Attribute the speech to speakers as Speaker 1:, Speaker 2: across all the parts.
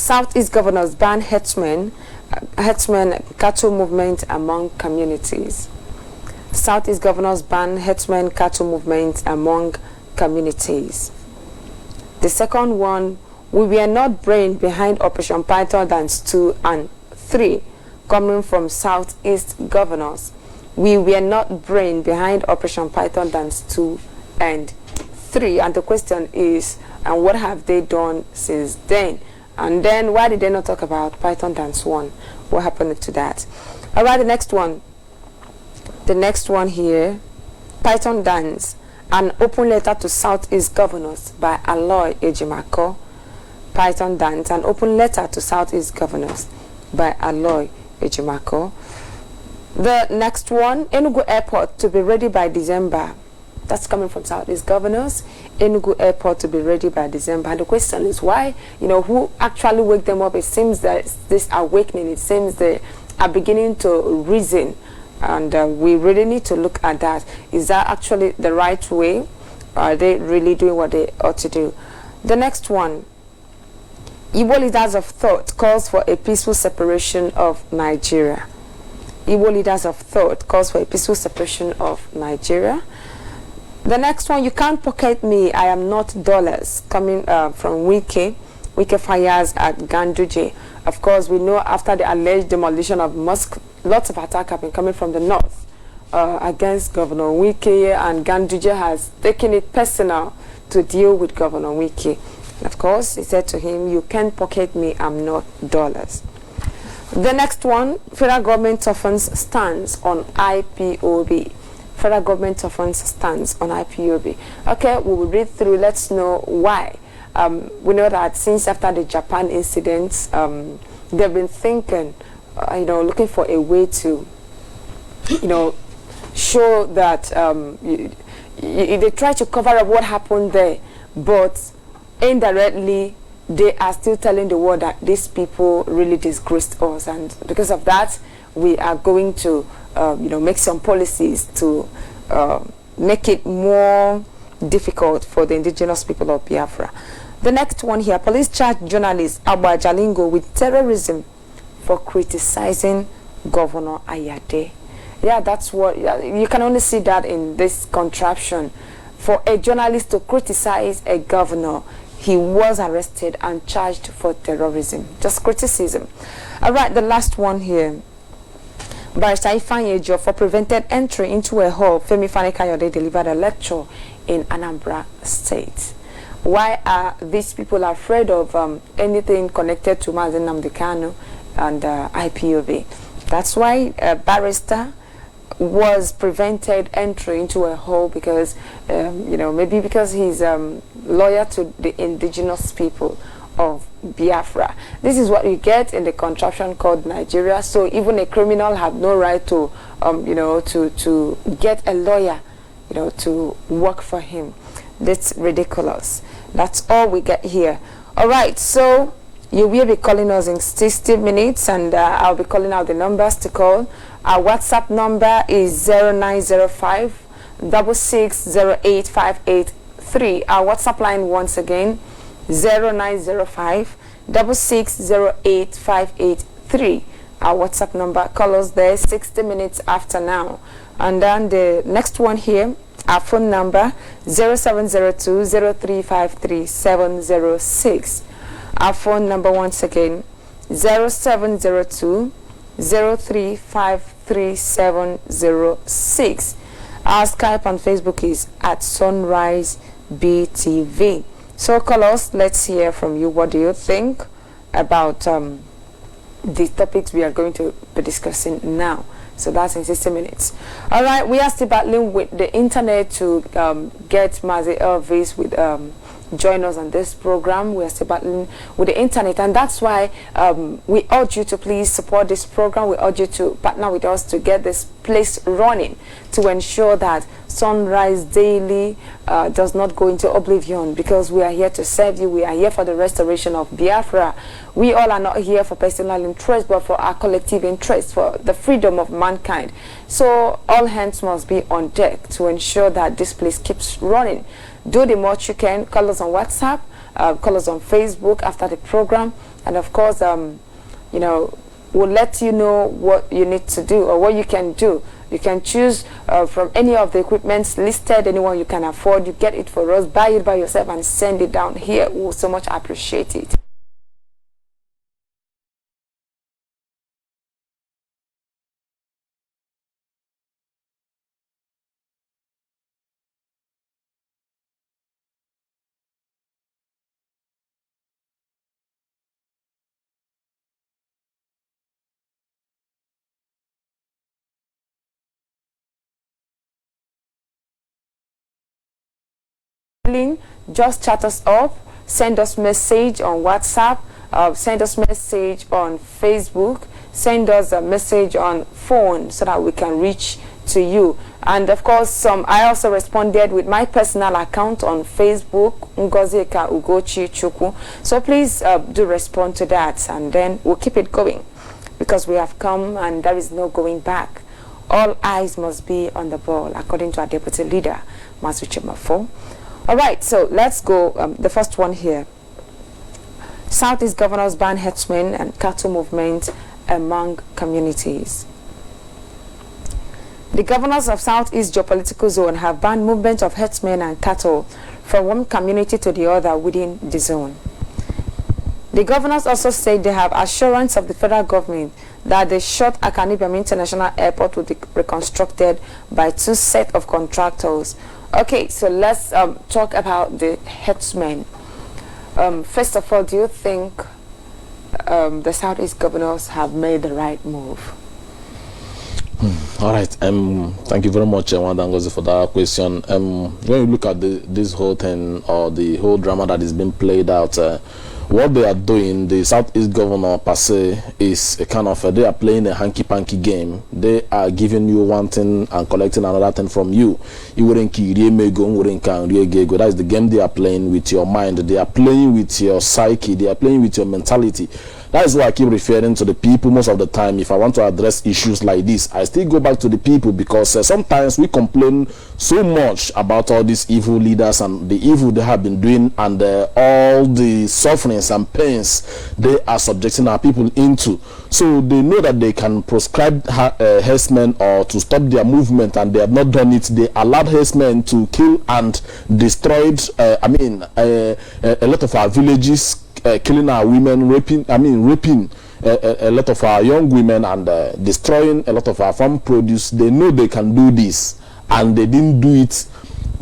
Speaker 1: Southeast governors ban herdsmen cattle movement among communities. Southeast governors ban herdsmen cattle movement among communities. The second one, we were not brain behind Operation Python Dance 2 and 3, coming from Southeast governors. We were not brain behind Operation Python Dance 2 and 3. And the question is, and what have they done since then? And then why did they not talk about Python Dance 1? What happened to that? All right, the next one. The next one here, Python Dance, an open letter to Southeast governors by Aloy Ejimako. Python Dance, an open letter to Southeast governors by Aloy Ejimako. The next one, Enugu Airport to be ready by December. That's coming from Southeast governors. Enugu Airport to be ready by December. And the question is why, who actually wake them up? It seems that this awakening, it seems they are beginning to reason. And we really need to look at that. Is that actually the right way? Are they really doing what they ought to do? The next one, Igbo leaders of thought calls for a peaceful separation of Nigeria. Igbo leaders of thought calls for a peaceful separation of Nigeria. The next one, you can't pocket me, I am not dollars, coming from Wike fires at Ganduje. Of course, we know after the alleged demolition of mosque, lots of attacks have been coming from the north against Governor Wike, and Ganduje has taken it personal to deal with Governor Wike. And of course, he said to him, you can't pocket me, I'm not dollars. The next one, federal government toughens stance on IPOB. Federal government offense stance on IPOB. Okay, we will read through. Let's know why. We know that since after the Japan incidents, they've been thinking, looking for a way to, show that they try to cover up what happened there, but indirectly they are still telling the world that these people really disgraced us, and because of that, we are going to make some policies to make it more difficult for the indigenous people of Biafra. The next one here, police charge journalist Abba Jalingo with terrorism for criticizing Governor Ayade. Yeah, that's what, you can only see that in this contraption. For a journalist to criticize a governor, he was arrested and charged for terrorism. Just criticism. All right, the last one here. Barrister Ifeanyi for prevented entry into a hall. Femi Fani-Kayode delivered a lecture in Anambra State. Why are these people afraid of anything connected to Mazi Nnamdi Kanu and IPOB? That's why a barrister was prevented entry into a hall because, maybe because he's loyal to the indigenous people of Biafra. This is what you get in the contraption called Nigeria. So even a criminal have no right to, to get a lawyer, to work for him. That's ridiculous. That's all we get here. All right, so you will be calling us in 60 minutes, and I'll be calling out the numbers to call. Our WhatsApp number is 0905 6608 Our WhatsApp line once again, 0905 6608 Our WhatsApp number. Call us there 60 minutes after now. And then the next one here, our phone number 0702 0353 706. Our phone number once again 0702 0353 706. Our Skype and Facebook is at Sunrise BTV. So call us, let's hear from you. What do you think about the topics we are going to be discussing now? So that's in 60 minutes. All right, we are still battling with the internet to get Mazi Elvis with join us on this program. We are still battling with the internet, and that's why we urge you to please support this program. We urge you to partner with us to get this place running, to ensure that Sunrise Daily does not go into oblivion, because we are here to serve you. We are here for the restoration of Biafra. We all are not here for personal interest, but for our collective interest, for the freedom of mankind. So all hands must be on deck to ensure that this place keeps running. Do the much you can. Call us on WhatsApp call us on Facebook after the program, and of course, you know, we'll let you know what you need to do or what you can do. You can choose from any of the equipments listed, anyone you can afford. You get it for us, buy it by yourself, and send it down here. We'll so much appreciate it. Just chat us up, send us message on WhatsApp, send us message on Facebook, send us a message on phone so that we can reach to you. And of course, I also responded with my personal account on Facebook, Ngozika Ugochi Chukwu. So please do respond to that, and then we'll keep it going, because we have come and there is no going back. All eyes must be on the ball, according to our deputy leader, Masuche Mafo. All right, so let's go. The first one here. Southeast governors ban herdsmen and cattle movement among communities. The governors of Southeast geopolitical zone have banned movement of herdsmen and cattle from one community to the other within the zone. The governors also said they have assurance of the federal government that the short Akanibiam International Airport will be reconstructed by 2 sets of contractors. Okay, so let's talk about the herdsmen. First of all, do you think the Southeast governors have made the right move?
Speaker 2: All right. Thank you very much, Wanda Ngozi, for that question. When you look at this whole thing, or the whole drama that is being played out, what they are doing, the Southeast governor per se, is a kind of they are playing a hanky-panky game. They are giving you one thing and collecting another thing from you. That is the game they are playing with your mind. They are playing with your psyche. They are playing with your mentality. That is why I keep referring to the people most of the time. If I want to address issues like this, I still go back to the people, because sometimes we complain so much about all these evil leaders and the evil they have been doing, and all the sufferings and pains they are subjecting our people into. So they know that they can proscribe herdsmen or to stop their movement, and they have not done it. They allowed herdsmen to kill and destroyed a lot of our villages, killing our women, raping a lot of our young women, and destroying a lot of our farm produce. They know they can do this, and they didn't do it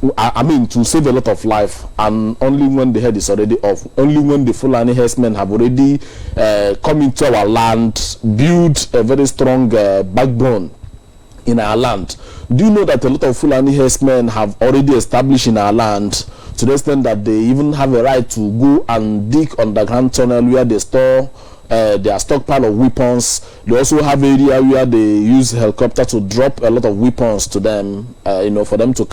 Speaker 2: to save a lot of life, and only when the head is already off, only when the Fulani herdsmen have already come into our land, built a very strong backbone in our land. Do you know that a lot of Fulani herdsmen have already established in our land, to the extent that they even have a right to go and dig underground tunnel where they store their stockpile of weapons. They also have area where they use helicopter to drop a lot of weapons to them, for them to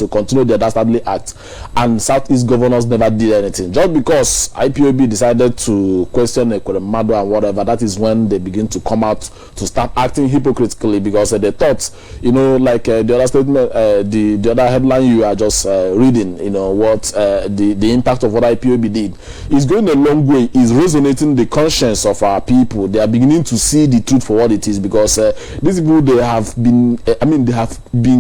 Speaker 2: continue their dastardly act. And Southeast governors never did anything. Just because IPOB decided to question Muhammadu and whatever, that is when they begin to come out to start acting hypocritically, because they thought, like the other statement, the other headline you are just reading, what the impact of what IPOB did is going a long way, is resonating the conscience of our people. They are beginning to see the truth for what it is, because these people, they have been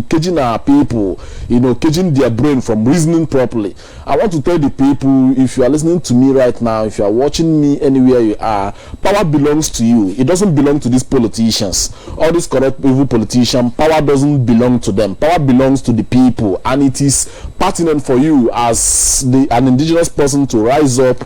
Speaker 2: caging our people, caging their brain from reasoning properly. I want to tell the people, if you are listening to me right now, if you are watching me anywhere you are, power belongs to you. It doesn't belong to these politicians, all these corrupt evil politicians. Power doesn't belong to them. Power belongs to the people, and it is pertinent for you as an indigenous person to rise up,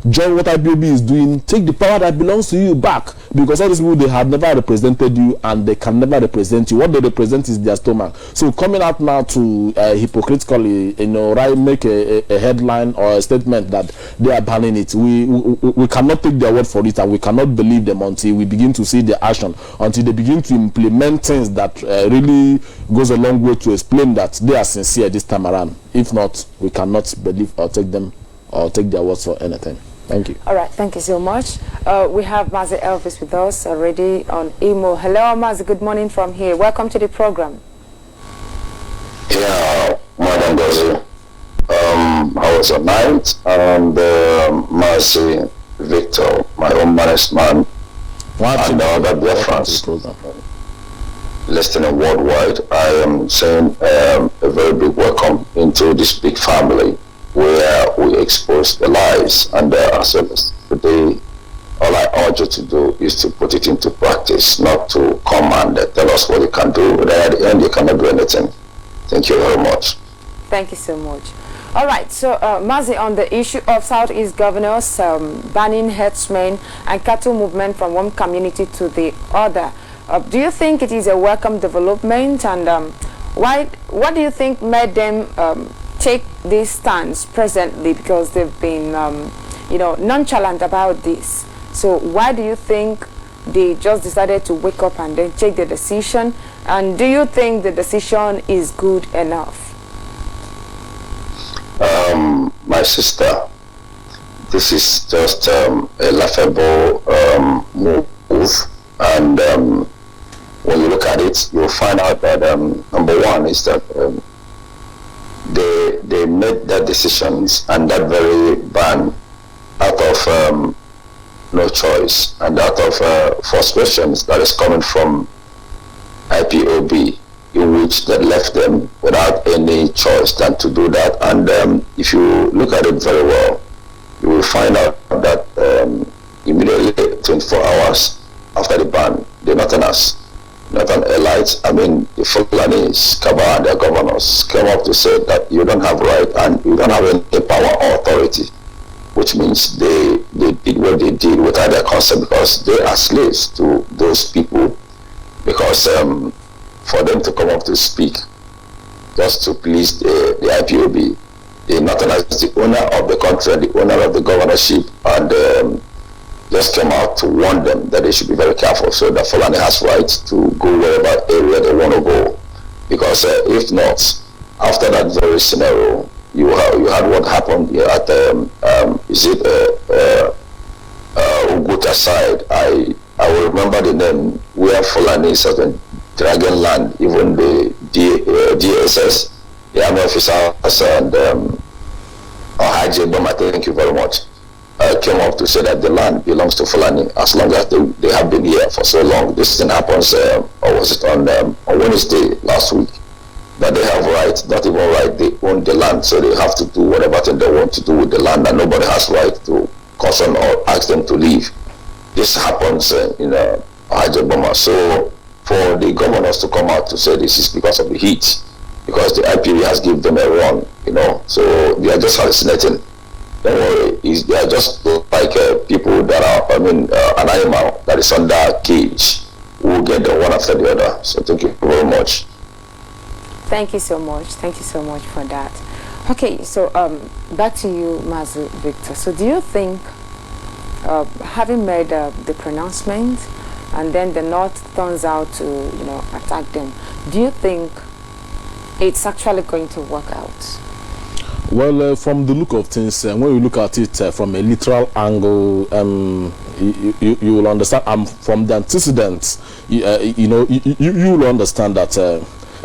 Speaker 2: join what IPOB is doing, take the power that belongs to you back, because all these people, they have never represented you, and they can never represent you. What they represent is their stomach. So coming out now to hypocritically, make a headline or a statement that they are banning it, we cannot take their word for it, and we cannot believe them until we begin to see their action, until they begin to implement things that really goes a long way to explain that they are sincere this time around. If not, we cannot believe or take them or take their words for anything. Thank you. All
Speaker 1: right, thank you so much. We have Mazi Elvis with us already on Imo. Hello, Mazi. Good morning from here. Welcome to the program.
Speaker 3: Yeah, Madam Gozi. I was Professor Knight, and Mercy Victor, my own management, and the other dear friends listening worldwide. I am saying a very big welcome into this big family where we expose the lies. And today, all I urge you to do is to put it into practice, not to come and tell us what you can do, but at the end you cannot do anything. Thank you very much.
Speaker 1: Thank you so much. All right, so Mazi, on the issue of Southeast governors banning herdsmen and cattle movement from one community to the other, do you think it is a welcome development, and what do you think made them take this stance presently? Because they've been nonchalant about this. So why do you think they just decided to wake up and then take the decision? And do you think the decision is good enough?
Speaker 3: My sister, this is just a laughable move, and when you look at it, you'll find out that number one is that they made their decisions and that very ban out of no choice and out of frustrations that is coming from IPOB, in which that left them without any choice than to do that. And if you look at it very well, you will find out that immediately 24 hours after the ban, the Northerners, Northern elites, I mean the Fulanis, Kaba and their governors came up to say that you don't have right and you don't have any power or authority, which means they did what they did without their consent, because they are slaves to those people, because for them to come up to speak just to please the IPOB, the Northerners, the owner of the country, the owner of the governorship, and just came out to warn them that they should be very careful, so that Fulani has rights to go wherever area they want to go, because if not, after that very scenario, you had what happened here at Uguta side. I will remember the name, where Fulanis have been dragging land, even the DSS, the army officers, and Haji Bama, thank you very much, came up to say that the land belongs to Fulani as long as they have been here for so long. This thing happens, or was it on Wednesday last week, that they have rights, not even right, they own the land, so they have to do whatever thing they want to do with the land, and nobody has right to caution or ask them to leave. This happens in Haji Bama. So for the governors to come out to say this is because of the heat, because the IPV has given them a run, so they are just hallucinating. Don't worry, they are just like people that are, an animal that is under a cage, who will get them one after the other. So thank you very much.
Speaker 1: Thank you so much. Thank you so much for that. Okay, so back to you, Mazi Victor. So do you think, having made the pronouncement, and then the North turns out to, attack them, do you think it's actually going to work out?
Speaker 2: Well, from the look of things, when you look at it from a literal angle, you will understand. From the antecedents, you will understand that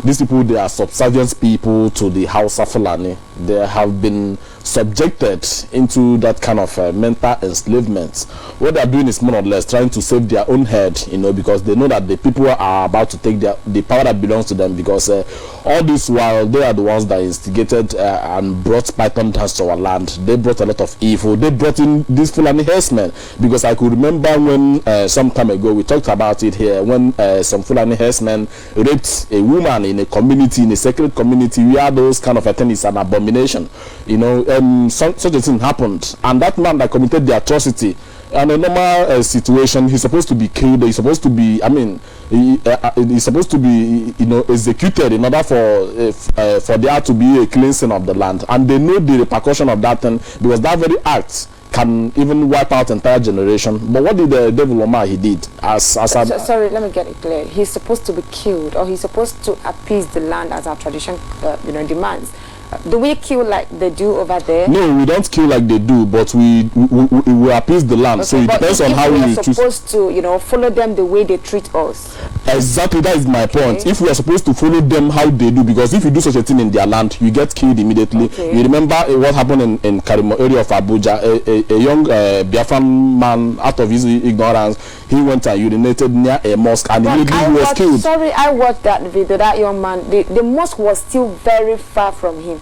Speaker 2: these people, they are subservient people to the Hausa Fulani. They have been subjected into that kind of mental enslavement. What they are doing is more or less trying to save their own head, because they know that the people are about to take the power that belongs to them, because all this while they are the ones that instigated and brought python dance to our land. They brought a lot of evil. They brought in these Fulani herdsmen, because I could remember when some time ago we talked about it here, when some Fulani herdsmen raped a woman in a community, in a sacred community, where those kind of thing is an abomination. Such a thing happened, and that man that committed the atrocity, in a normal situation, he's supposed to be killed. He's supposed to be, he's supposed to be, executed in order for there to be a cleansing of the land. And they know the repercussion of that thing, because that very act can even wipe out entire generation. But what did the devil Umahi did?
Speaker 1: Sorry, let me get it clear. He's supposed to be killed, or he's supposed to appease the land as our tradition, demands. Do we kill like they do over there?
Speaker 2: No, we don't kill like they do, but we appease the land. Okay, so it depends on how we
Speaker 1: are supposed to, you know, follow them the way they treat us.
Speaker 2: Exactly, that is my point. If we are supposed to follow them how they do, because if you do such a thing in their land, you get killed immediately. You remember what happened in Karimo area of Abuja? A young Biafran man, out of his ignorance, he went and urinated near a mosque, and immediately he was killed.
Speaker 1: Sorry, I watched that video. That young man, the mosque was still very far from him.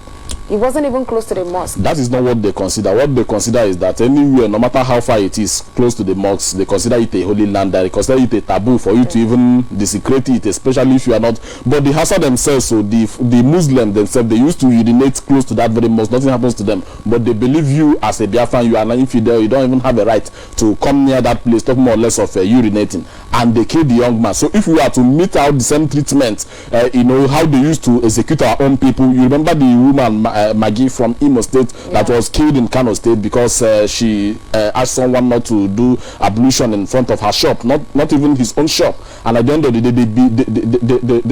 Speaker 1: He wasn't even close to the mosque.
Speaker 2: That is not what they consider. What they consider is that anywhere, no matter how far it is, close to the mosque, they consider it a holy land. They consider it a taboo for you to even desecrate it, especially if you are not. But the Hausa themselves, so the Muslims themselves, they used to urinate close to that very mosque. Nothing happens to them. But they believe you as a Biafran, you are an infidel. You don't even have a right to come near that place, talk more or less of urinating. And they killed the young man. So if we are to meet out the same treatment, you know, how they used to execute our own people. You remember the woman, Maggie from Imo State, that was killed in Kano State because she asked someone not to do ablution in front of her shop, not even his own shop. And at the end of the day,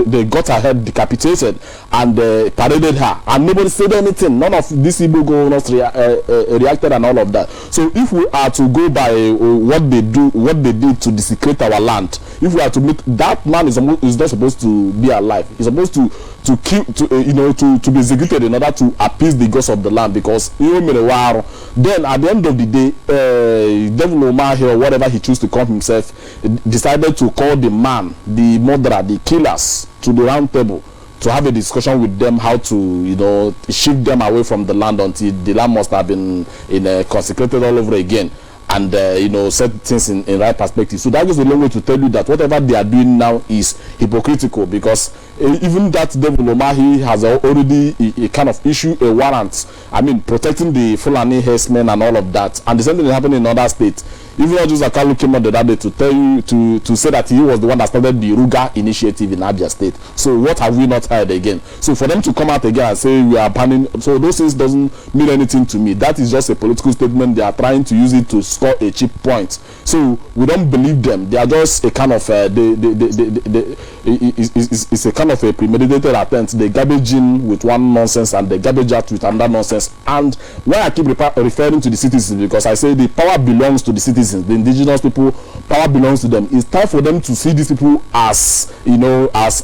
Speaker 2: they got her head decapitated and paraded her. And nobody said anything. None of these Igbo governors reacted and all of that. So if we are to go by what they did to desecrate our land, if we are to meet, that man is not supposed to be alive. He's supposed to kill, to be executed in order to appease the gods of the land, because then at the end of the day, Devil Umahi or whatever he chose to call himself decided to call the man, the murderer, the killers to the round table to have a discussion with them how to, you know, shift them away from the land until the land must have been consecrated all over again, and you know, set things in right perspective. So that goes a long way to tell you that whatever they are doing now is hypocritical, because even that Devil Umahi has already a kind of issue a warrant, I mean, protecting the Fulani herdsmen and all of that. And the same thing happened in other states. Even Ojuza Kalu came on the other day to tell you, to say that he was the one that started the Ruga initiative in Abia State. So what have we not heard again? So for them to come out again and say we are banning, so those things doesn't mean anything to me. That is just a political statement. They are trying to use it to score a cheap point. So we don't believe them. They are just a kind of it's a kind of a premeditated attempt. They garbage in with one nonsense and they garbage out with another nonsense. And why I keep referring to the citizens, because I say the power belongs to the citizens. The indigenous people, power belongs to them. It's time for them to see these people as, you know, as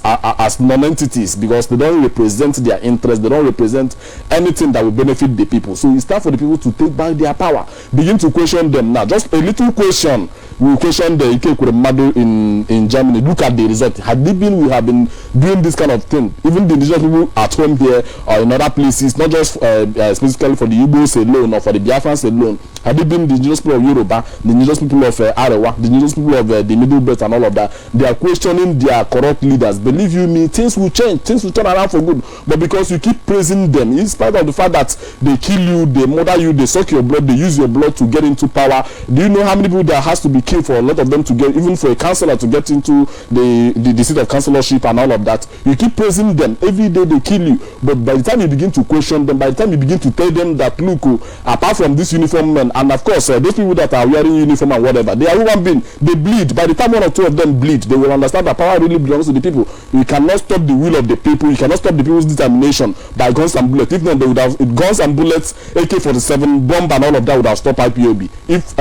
Speaker 2: non-entities, because they don't represent their interests. They don't represent anything that will benefit the people. So it's time for the people to take back their power. Begin to question them now. Just a little question. We question the Ike Kuremadu in Germany. Look at the result. Had it been we have been doing this kind of thing, even the indigenous people at home here or in other places, not just specifically for the Igbos alone or for the Biafrans alone, had it been the indigenous people of Yoruba, the indigenous people of Arewa, the indigenous people of the Middle Belt and all of that, they are questioning their corrupt leaders. Believe you me, things will change. Things will turn around for good. But because you keep praising them, in spite of the fact that they kill you, they murder you, they suck your blood, they use your blood to get into power, do you know how many people there has to be killed for a lot of them to get, even for a councillor to get into the seat of councillorship and all of that? You keep praising them. Every day they kill you. But by the time you begin to question them, by the time you begin to tell them that, look, apart from this uniform men, and of course, those people that are wearing uniform and whatever, they are human beings. They bleed. By the time one or two of them bleed, they will understand that power really belongs to the people. You cannot stop the will of the people. You cannot stop the people's determination by guns and bullets. If not, they would have guns and bullets, AK-47, bomb and all of that would have stopped IPOB. If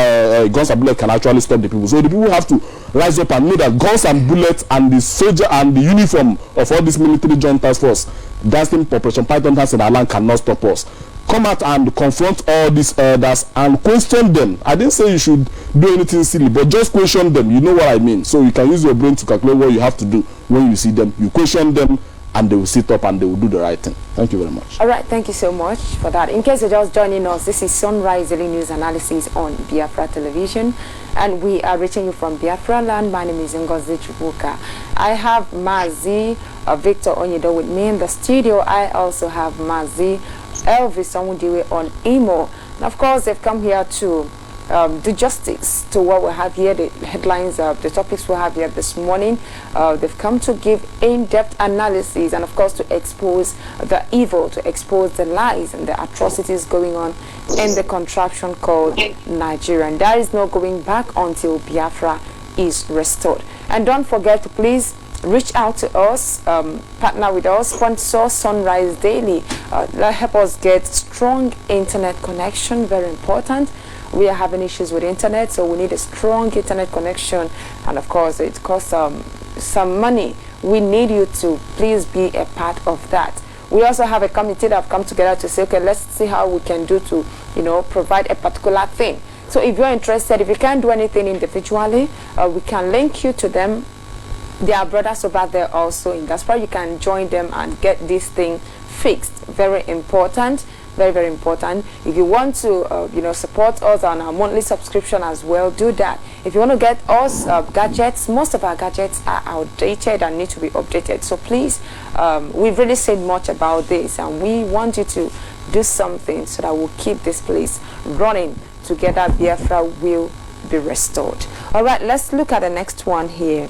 Speaker 2: guns and bullets can actually stop the people. So the people have to rise up and know that guns and bullets and the soldier and the uniform of all this military joint task force, dancing Operation Python dance in our land cannot stop us. Come out and confront all these elders and question them. I didn't say you should do anything silly, but just question them. You know what I mean? So you can use your brain to calculate what you have to do when you see them. You question them and they will sit up and they will do the right thing. Thank you very much. All
Speaker 1: right, thank you so much for that. In case you're just joining us, this is Sunrise Daily News Analysis on Biafra Television, and we are reaching you from Biafra land. My name is Ngozi Chukwuka. I have Mazi Victor Onyedo with me in the studio. I also have Mazi Elvis Omudiwe on Imo. And of course, they've come here to do justice to what we have here, the headlines of the topics we have here this morning. They've come to give in-depth analysis and of course to expose the evil, to expose the lies and the atrocities going on in the contraption called Nigeria. And there is no going back until Biafra is restored. And don't forget to please reach out to us, partner with us, sponsor Sunrise Daily. Help us get strong internet connection, very important. We are having issues with internet, so we need a strong internet connection, and of course it costs some money. We need you to please be a part of that. We also have a committee that have come together to say, okay, let's see how we can do to, provide a particular thing. So if you're interested, if you can't do anything individually, we can link you to them. There are brothers over there also in diaspora. You can join them and get this thing fixed. Very important. Very, very important. If you want to, support us on our monthly subscription as well, do that. If you want to get us gadgets, most of our gadgets are outdated and need to be updated. So please, we've really said much about this, and we want you to do something so that we'll keep this place running. Together, Biafra will be restored. All right, let's look at the next one here.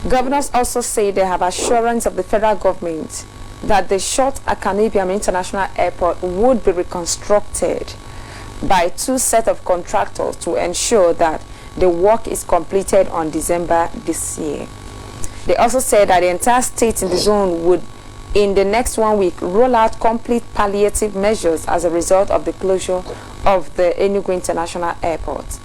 Speaker 1: Governors also say they have assurance of the federal government that the short Akanibiam International Airport would be reconstructed by 2 sets of contractors to ensure that the work is completed on December this year. They also said that the entire state in the zone would, in the next 1 week, roll out complete palliative measures as a result of the closure of the Enugu International Airport.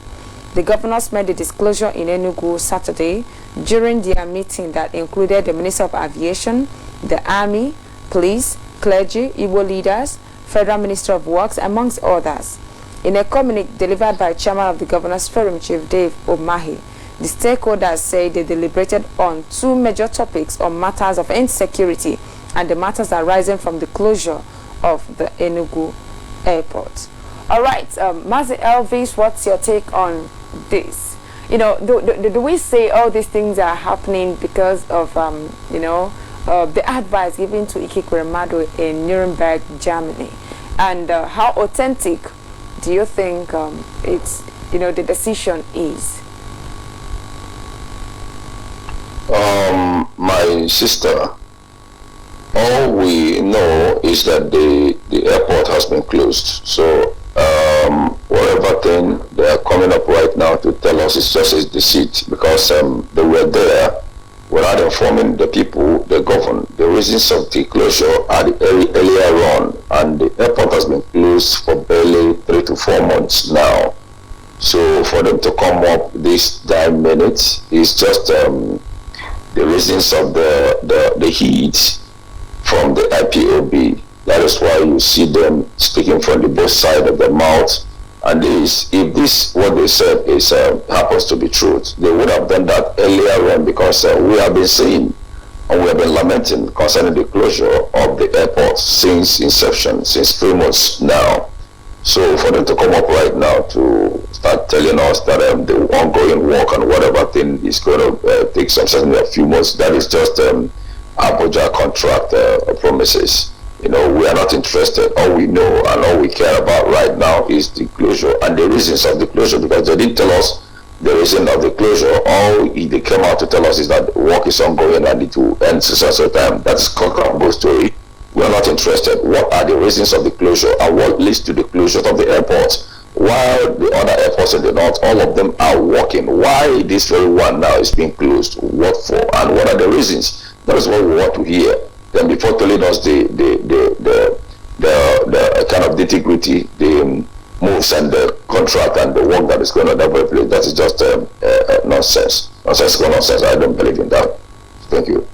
Speaker 1: The governors made the disclosure in Enugu Saturday during their meeting that included the Minister of Aviation, the Army, Police, clergy, Igbo leaders, Federal Minister of Works, amongst others. In a communique delivered by Chairman of the Governor's Forum, Chief Dave Umahi, the stakeholders say they deliberated on 2 major topics on matters of insecurity and the matters arising from the closure of the Enugu airport. All right, Mazi Elvis, what's your take on this? Do we say all these things are happening because of, the advice given to Ikekweremadu in Nuremberg, Germany? And how authentic do you think the decision is?
Speaker 3: My sister, all we know is that the airport has been closed. So whatever thing they are coming up right now to tell us is just a deceit, because they were there without informing the people they govern. The reasons of the closure are earlier on, and the airport has been closed for barely 3 to 4 months now. So for them to come up this damn minute is just the reasons of the heat from the IPOB. That is why you see them speaking from the both side of their mouth. And if this what they said is happens to be truth, they would have done that earlier on, because we have been saying and we have been lamenting concerning the closure of the airport since inception, since 3 months now. So for them to come up right now to start telling us that the ongoing work and whatever thing is going to take certainly a few months, that is just Abuja contract promises. We are not interested. All we know and all we care about right now is the closure and the reasons of the closure, because they didn't tell us the reason of the closure. All they came out to tell us is that work is ongoing and it will end so time. That's a story. We are not interested. What are the reasons of the closure and what leads to the closure of the airport? While the other airports in the north, all of them are working. Why this very one now is being closed? What for? And what are the reasons? That is what we want to hear. Then before telling us the kind of nitty-gritty, the moves and the contract and the work that is going on that place, that is just nonsense. Nonsense. I don't believe in that. Thank you.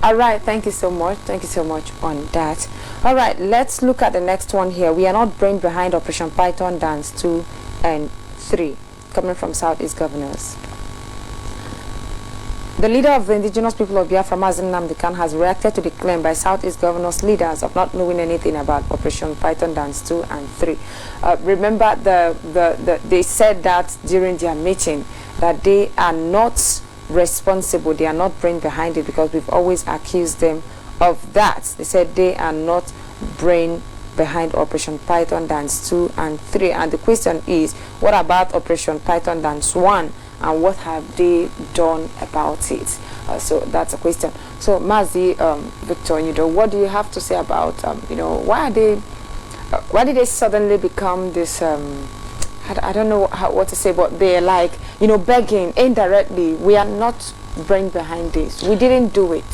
Speaker 1: All right, thank you so much. Thank you so much on that. All right, let's look at the next one here. We are not brain behind Operation Python Dance 2 and 3, coming from Southeast Governors. The leader of the indigenous people of Biafra, Mazi Nnamdi Kanu, has reacted to the claim by Southeast Governors leaders of not knowing anything about Operation Python Dance 2 and 3. Remember, they said that during their meeting that they are not responsible, they are not brain behind it, because we've always accused them of that. They said they are not brain behind Operation Python Dance 2 and 3. And the question is, what about Operation Python Dance 1? And what have they done about it? So that's a question. So Mazi, Victor, what do you have to say about, why did they suddenly become this I don't know what to say, but they're like, you know, begging indirectly. We are not brain behind this. We didn't do it.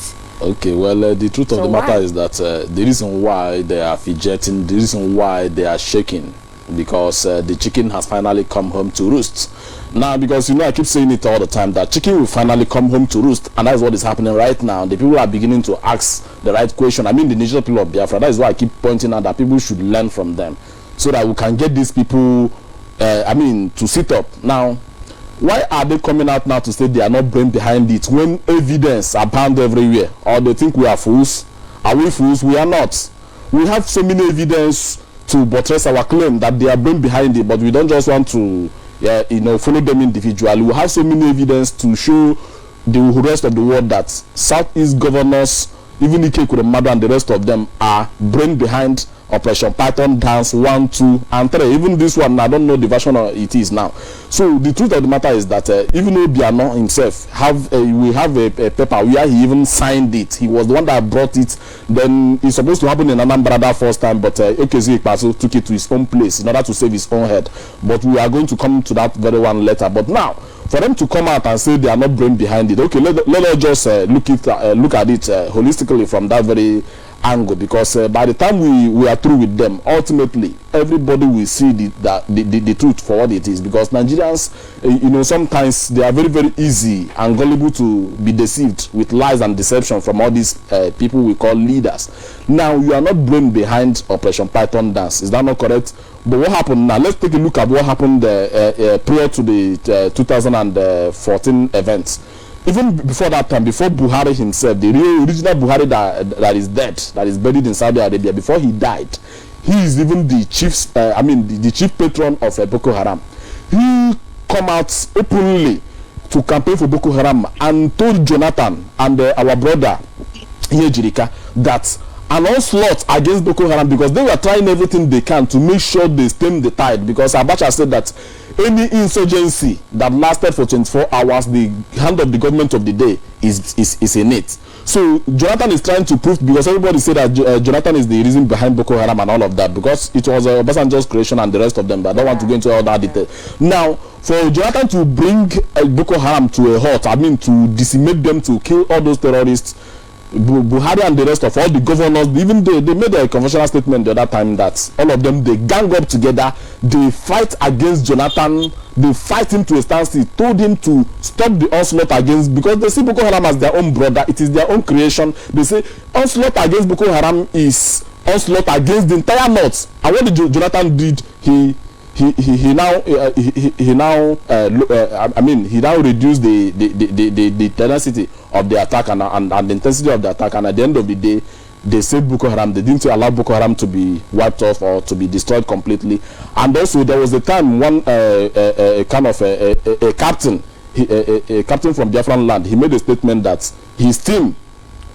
Speaker 2: Okay, well, the truth of the matter is that the reason why they are fidgeting, the reason why they are shaking, because the chicken has finally come home to roost. Now, because, you know, I keep saying it all the time, that chicken will finally come home to roost, and that is what is happening right now. The people are beginning to ask the right question. I mean, the indigenous people of Biafra, that is why I keep pointing out that people should learn from them, so that we can get these people, to sit up. Now, why are they coming out now to say they are not brain behind it when evidence abound everywhere? Or they think we are fools? Are we fools? We are not. We have so many evidence to buttress our claim that they are brain behind it, but we don't just want to follow them individually. We have so many evidence to show the rest of the world that Southeast governors, even Ike Kuremadu and the rest of them, are brain behind Operation Python Dance 1, 2, and 3. Even this one, I don't know the version of it is now. So the truth of the matter is that even Obiano himself we have a paper where he even signed it. He was the one that brought it. Then it's supposed to happen in Anambra that first time, but Okezi Ikpaso took it to his own place in order to save his own head. But we are going to come to that very one later. But now, for them to come out and say they are not brain behind it, okay, let us just look at it holistically from that very angle, because by the time we are through with them, ultimately everybody will see the truth for what it is. Because Nigerians, sometimes they are very, very easy and gullible to be deceived with lies and deception from all these people we call leaders. Now, you are not brain behind Operation Python Dance, is that not correct? But what happened now? Let's take a look at what happened prior to the 2014 events. Even before that time, before Buhari himself, the original Buhari that is dead, that is buried in Saudi Arabia, before he died, he is even the chief, the chief patron of Boko Haram. He come out openly to campaign for Boko Haram and told Jonathan and our brother Yejirika that an onslaught against Boko Haram, because they were trying everything they can to make sure they stem the tide, because Abacha said that any insurgency that lasted for 24 hours, the hand of the government of the day is in it. So Jonathan is trying to prove, because everybody said that Jonathan is the reason behind Boko Haram and all of that, because it was Obasanjo's creation and the rest of them, but I don't want to go into all that detail. Now, for Jonathan to bring Boko Haram to a halt, to decimate them, to kill all those terrorists, Buhari and the rest of all the governors, even they made a conventional statement the other time that all of them, they gang up together, they fight against Jonathan, they fight him to a standstill, told him to stop the onslaught against, because they see Boko Haram as their own brother, it is their own creation. They say onslaught against Boko Haram is onslaught against the entire north. And what did Jonathan did? He now reduced the tenacity of the attack and the intensity of the attack, and at the end of the day, they saved Boko Haram. They didn't allow Boko Haram to be wiped off or to be destroyed completely. And also, there was a time one a captain, a captain from Biafran land, he made a statement that his team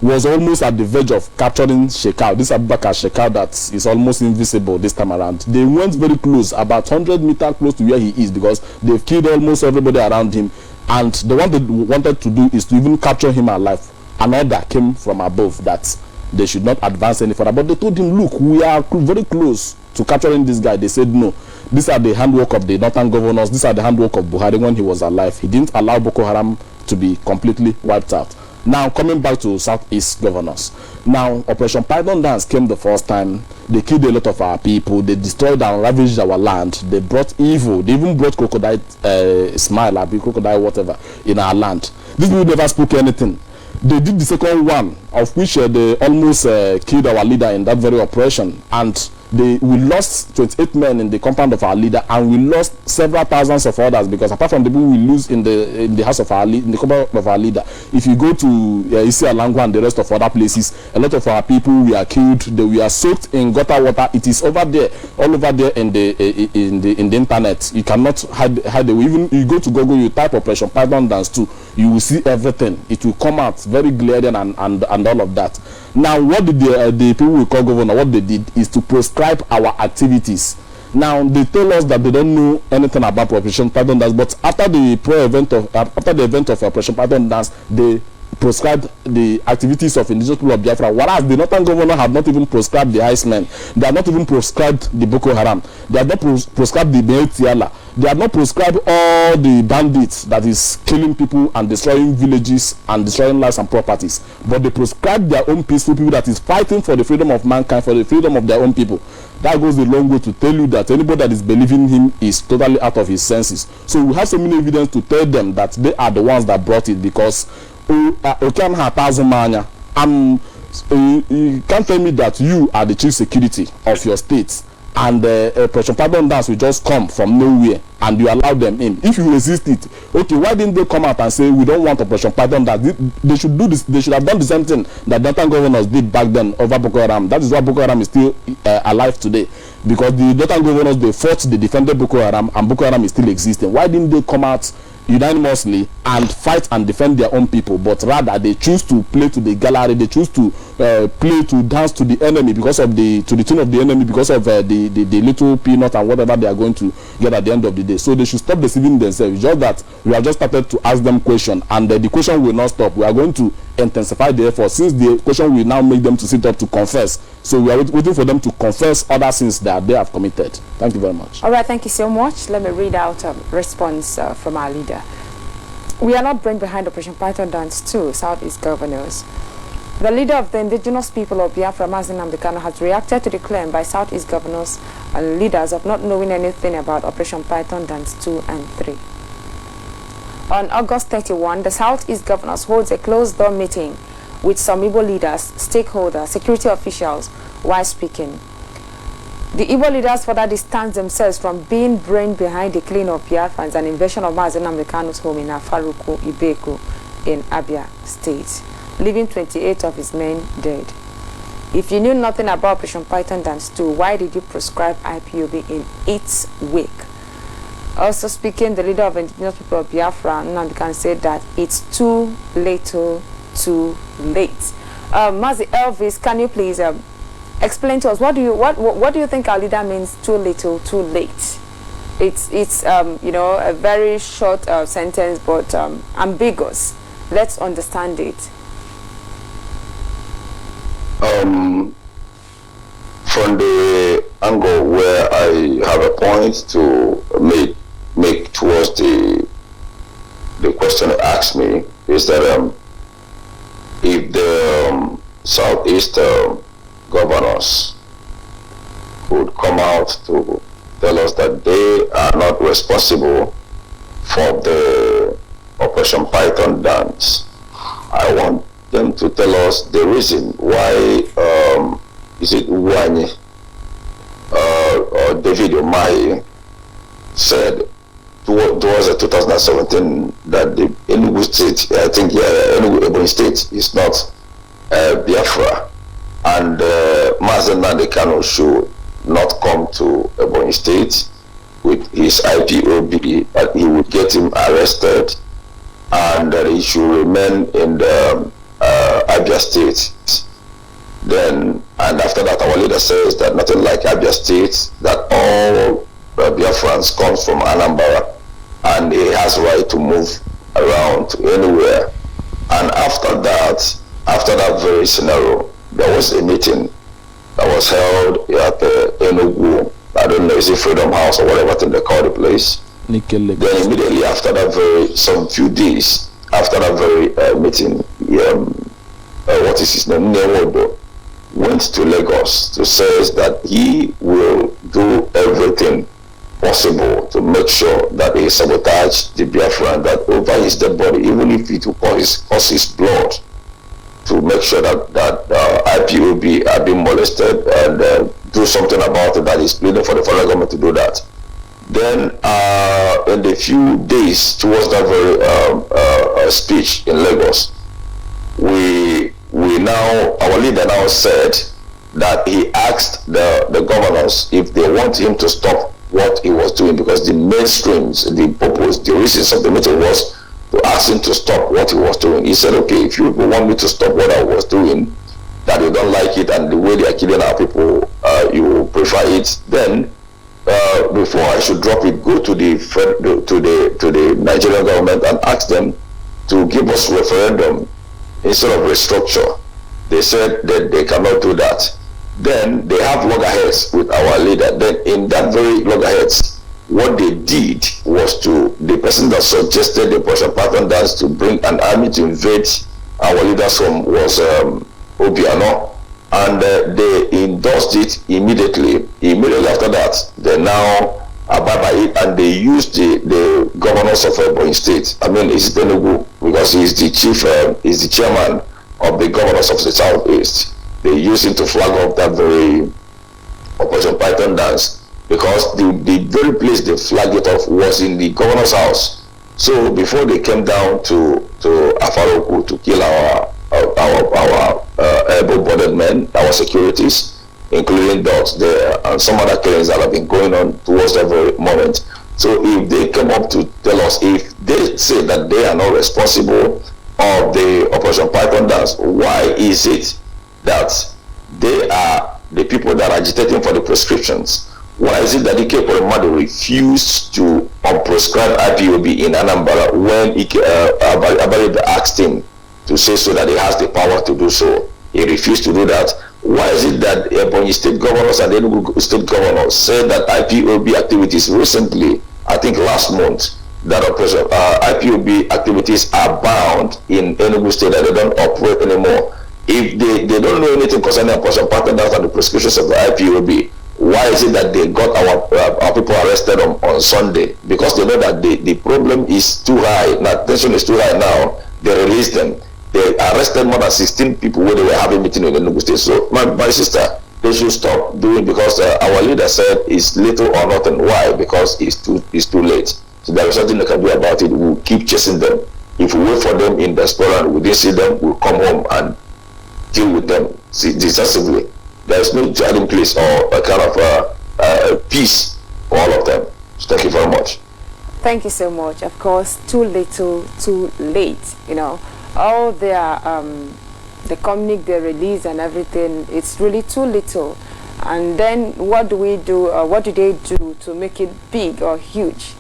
Speaker 2: was almost at the verge of capturing Shekau. This Abubakar Shekau that is almost invisible this time around. They went very close, about 100 meters close to where he is, because they've killed almost everybody around him. And the one they wanted to do is to even capture him alive. An order came from above that they should not advance any further. But they told him, look, we are very close to capturing this guy. They said, no, these are the handwork of the northern governors. These are the handwork of Buhari when he was alive. He didn't allow Boko Haram to be completely wiped out. Now, coming back to Southeast governors. Now, Operation Python Dance came the first time. They killed a lot of our people. They destroyed and ravaged our land. They brought evil. They even brought crocodile smile, crocodile whatever, in our land. These people never spoke anything. They did the second one, of which they almost killed our leader in that very operation. And we lost 28 men in the compound of our leader, and we lost several thousands of others, because apart from the people we lose in the house of our in the compound of our leader, if you go to Isi Alangwa and the rest of other places, a lot of our people were killed. They were soaked in gutter water. It is over there, all over there in the internet. You cannot hide away. Even you go to Google, you type Operation Python Dance 2, you will see everything. It will come out very glaring and all of that. Now, what did the people we call governor, what they did is to prescribe our activities. Now, they tell us that they don't know anything about Operation Python Dance, but after the event of Operation Python Dance, they proscribed the activities of indigenous people of Biafra, whereas the northern governor have not even proscribed the Icemen. They have not even proscribed the Boko Haram. They have not proscribed the Beetiala. They have not proscribed all the bandits that is killing people and destroying villages and destroying lives and properties. But they proscribed their own peaceful people that is fighting for the freedom of mankind, for the freedom of their own people. That goes a long way to tell you that anybody that is believing him is totally out of his senses. So we have so many evidence to tell them that they are the ones that brought it, because you can't tell me that you are the chief security of your state and Operation Pardon Dance will just come from nowhere and you allow them in. If you resist it, okay, why didn't they come out and say we don't want Operation Pardon Dance? They should do this. They should have done the same thing that Delta governors did back then over Boko Haram. That is why Boko Haram is still alive today, because the Delta governors, they fought, they defended Boko Haram, and Boko Haram is still existing. Why didn't they come out unanimously and fight and defend their own people? But rather they choose to play to the gallery, they choose to play to dance to the enemy, because of the tune of the enemy, because of the little peanut and whatever they are going to get at the end of the day. So they should stop deceiving themselves. Just that we have just started to ask them questions, and the question will not stop. We are going to intensify the effort, since the question will now make them to sit up to confess. So we are waiting for them to confess other sins that they have committed. Thank you very much.
Speaker 1: All right, thank you so much. Let me read out a response from our leader. We are not brain behind Operation Python Dance 2, Southeast Governors. The leader of the indigenous people of Biafra, Nnamdi Kanu, has reacted to the claim by Southeast Governors and leaders of not knowing anything about Operation Python Dance 2 and 3. On August 31, the Southeast Governors holds a closed-door meeting with some Igbo leaders, stakeholders, security officials, while speaking. The Igbo leaders further distance themselves from being brain behind the killing of Biafrans and invasion of Nnamdi Kanu's home in Afaruku, Ibeko, in Abia State, leaving 28 of his men dead. If you knew nothing about Operation Python Dance 2, why did you proscribe IPOB in its wake? Also speaking, the leader of indigenous people of Biafra, Nnamdi Kanu, said that it's too little, too late. Mazi Elvis, can you please explain to us what do you think our leader means? Too little, too late. It's you know, a very short sentence, but ambiguous. Let's understand it.
Speaker 3: From the angle where I have a point to make towards the question you asked me, is that if the Southeast governors could come out to tell us that they are not responsible for the Operation Python Dance, I want them to tell us the reason why is it Umahi or David Umahi said towards 2017 that the Enugu State, I think, Ebonyi State is not Biafra, and Nnamdi Kanu should not come to Ebonyi State with his IPOB, that he would get him arrested, and that he should remain in the Abia State. Then, and after that, our leader says that nothing like Abia State, that all Biafrans comes from Anambra, and he has right to move around to anywhere. And after that very scenario, there was a meeting that was held at the Enugu, I don't know, is it Freedom House or whatever thing they call the place. Then immediately after that some few days after that very meeting, what is his name, Newodo, went to Lagos to say that he will do everything possible to make sure that he sabotage the Biafran, that over his dead body, even if it will cause his blood, to make sure that IPOB are being molested, and do something about it, that he's pleading for the federal government to do that. Then in the few days towards that very speech in Lagos, our leader now said that he asked the governors if they want him to stop what he was doing, because the mainstreams, the purpose, the reasons of the meeting was to ask him to stop what he was doing. He said, okay, if you want me to stop what I was doing, that you don't like it and the way they are killing our people, you prefer it, then before I should drop it, go to the Nigerian government and ask them to give us referendum instead of restructure. They said that they cannot do that. Then they have loggerheads with our leader. Then in that very loggerheads, what they did was the person that suggested the Operation Python dance to bring an army to invade our leader's home was Obiano, and they endorsed it immediately. Immediately after that, they now abide by it, and they used the governors of Ebonyi State. I mean, it's Enugu, because he's the chief, he's the chairman of the governors of the Southeast. They used him to flag off that very Operation Python dance, because the very place they flagged it off was in the governor's house. So before they came down to Afaroku to kill our able-bodied men, our securities, including dogs there, and some other killings that have been going on towards that very moment. So if they come up to tell us, if they say that they are not responsible of the Operation Python dance, why is it that they are the people that are agitating for the prescriptions? Why is it that Ike Ekweremadu refused to unprescribe IPOB in Anambra when Abia asked him to say so, that he has the power to do so? He refused to do that. Why is it that Ebonyi State Governors and Enugu State Governor said that IPOB activities recently, I think last month, that IPOB activities are bound in Enugu State, that they don't operate anymore? If they don't know anything concerning Operation Python dance and the prescriptions of the IPOB, why is it that they got our people arrested on Sunday? Because they know that the problem is too high, now tension is too high now. They released them. They arrested more than 16 people when they were having meeting in the Enugu State. So my sister, they should stop doing, because our leader said it's little or nothing. Why? Because it's too late. So there is nothing they can do about it. We'll keep chasing them. If we wait for them in the store and we didn't see them, we'll come home and deal with them decisively. There is no hiding place or a kind of peace for all of them. So thank you very much.
Speaker 1: Thank you so much. Of course, too little, too late. You know, all their the communique they release and everything, it's really too little. And then what do we do? What do they do to make it big or huge?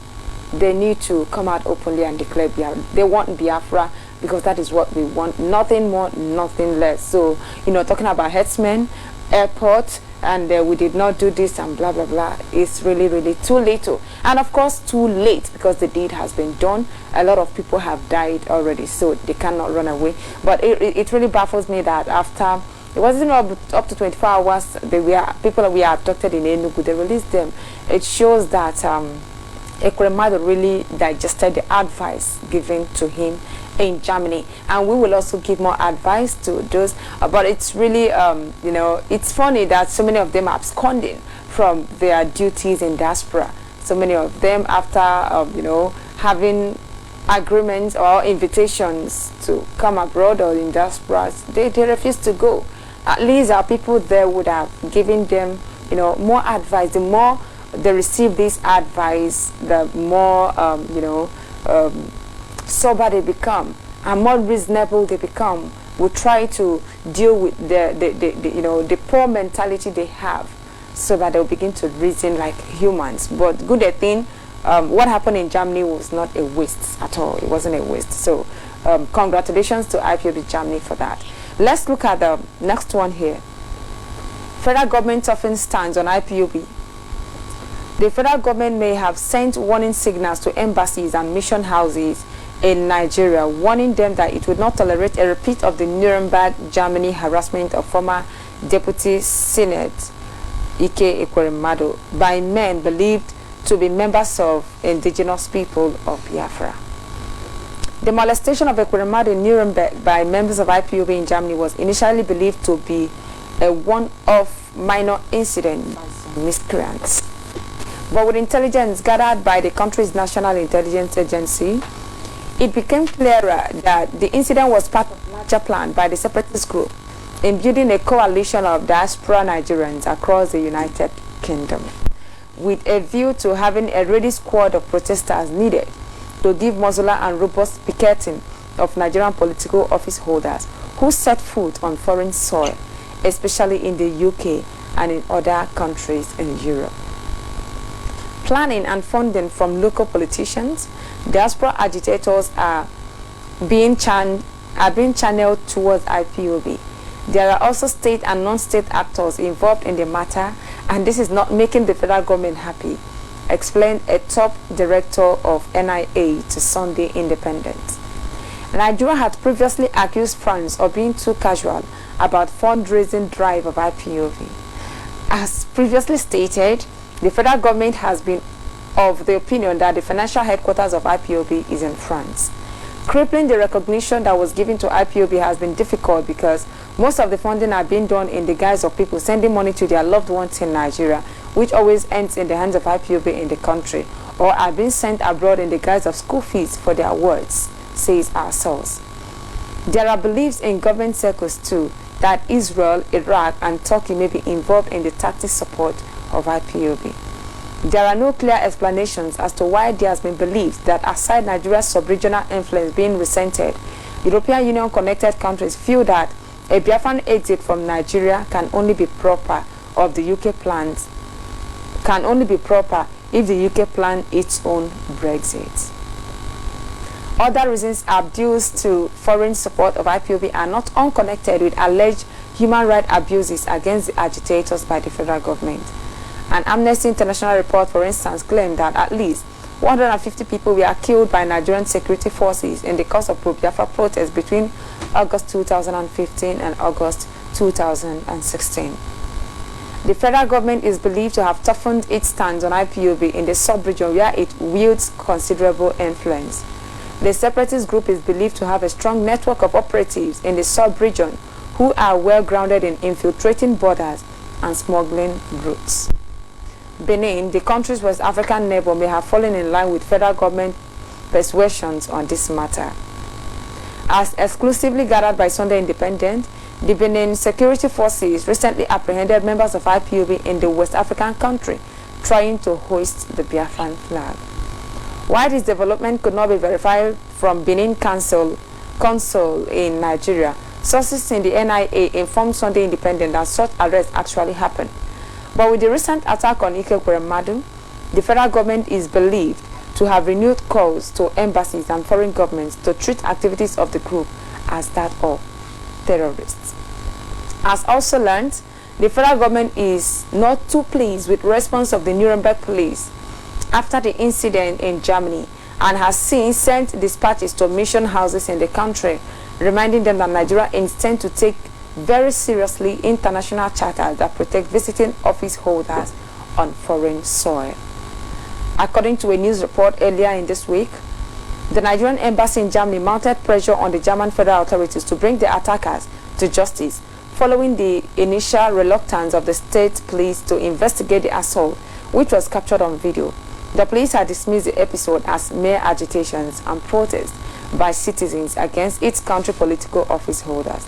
Speaker 1: They need to come out openly and declare Biafra. They want Biafra, because that is what we want. Nothing more, nothing less. So, you know, talking about herdsmen, airport, and we did not do this and blah blah blah, it's really, really too little, and of course too late, because the deed has been done. A lot of people have died already, so they cannot run away. But it really baffles me that after, it wasn't up to 24 hours, people were abducted in Enugu, they released them. It shows that Ekweremadu really digested the advice given to him in Germany, and we will also give more advice to those. But it's really, you know, it's funny that so many of them are absconding from their duties in diaspora. So many of them, after you know, having agreements or invitations to come abroad or in diaspora, they refuse to go. At least our people there would have given them, you know, more advice. The more they receive this advice, the more you know, sober they become, and more reasonable they become. We try to deal with the you know, the poor mentality they have, so that they'll begin to reason like humans. But good thing, what happened in Germany was not a waste at all. It wasn't a waste. So congratulations to IPOB Germany for that. Let's look at the next one here. Federal government often stands on IPOB. The federal government may have sent warning signals to embassies and mission houses in Nigeria, warning them that it would not tolerate a repeat of the Nuremberg, Germany harassment of former Deputy Senate Ike Ekweremadu by men believed to be members of indigenous people of Biafra. The molestation of Ekweremadu in Nuremberg by members of IPOB in Germany was initially believed to be a one-off minor incident by some miscreants. But with intelligence gathered by the country's National Intelligence Agency, it became clearer that the incident was part of a larger plan by the separatist group in building a coalition of diaspora Nigerians across the United Kingdom, with a view to having a ready squad of protesters needed to give muscular and robust picketing of Nigerian political office holders who set foot on foreign soil, especially in the UK and in other countries in Europe. Planning and funding from local politicians, diaspora agitators are being channeled are being channeled towards IPOB. There are also state and non-state actors involved in the matter, and this is not making the federal government happy, explained a top director of NIA to Sunday Independent. Nigeria had previously accused France of being too casual about fundraising drive of IPOB. As previously stated, the federal government has been of the opinion that the financial headquarters of IPOB is in France. Crippling the recognition that was given to IPOB has been difficult because most of the funding are being done in the guise of people sending money to their loved ones in Nigeria, which always ends in the hands of IPOB in the country, or are being sent abroad in the guise of school fees for their wards, says our source. There are beliefs in government circles too that Israel, Iraq, and Turkey may be involved in the tactic support of IPOB. There are no clear explanations as to why there has been believed that aside Nigeria's sub-regional influence being resented, European Union connected countries feel that a Biafran exit from Nigeria can only be proper if the UK plans its own Brexit. Other reasons abused to foreign support of IPOB are not unconnected with alleged human rights abuses against the agitators by the federal government. An Amnesty International report, for instance, claimed that at least 150 people were killed by Nigerian security forces in the course of pro-Biafra protests between August 2015 and August 2016. The federal government is believed to have toughened its stance on IPOB in the sub-region where it wields considerable influence. The separatist group is believed to have a strong network of operatives in the sub-region who are well grounded in infiltrating borders and smuggling routes. Benin, the country's West African neighbor, may have fallen in line with federal government persuasions on this matter. As exclusively gathered by Sunday Independent, the Benin security forces recently apprehended members of IPOB in the West African country trying to hoist the Biafran flag. While this development could not be verified from Benin consul in Nigeria, sources in the NIA informed Sunday Independent that such arrests actually happened. But with the recent attack on Imo and Enugu, the federal government is believed to have renewed calls to embassies and foreign governments to treat activities of the group as that of terrorists. As also learned, the federal government is not too pleased with the response of the Nuremberg police after the incident in Germany and has since sent dispatches to mission houses in the country, reminding them that Nigeria intends to take very seriously international charters that protect visiting office holders on foreign soil. According to a news report earlier in this week, the Nigerian embassy in Germany mounted pressure on the German federal authorities to bring the attackers to justice, following the initial reluctance of the state police to investigate the assault, which was captured on video. The police had dismissed the episode as mere agitations and protests by citizens against its country political office holders.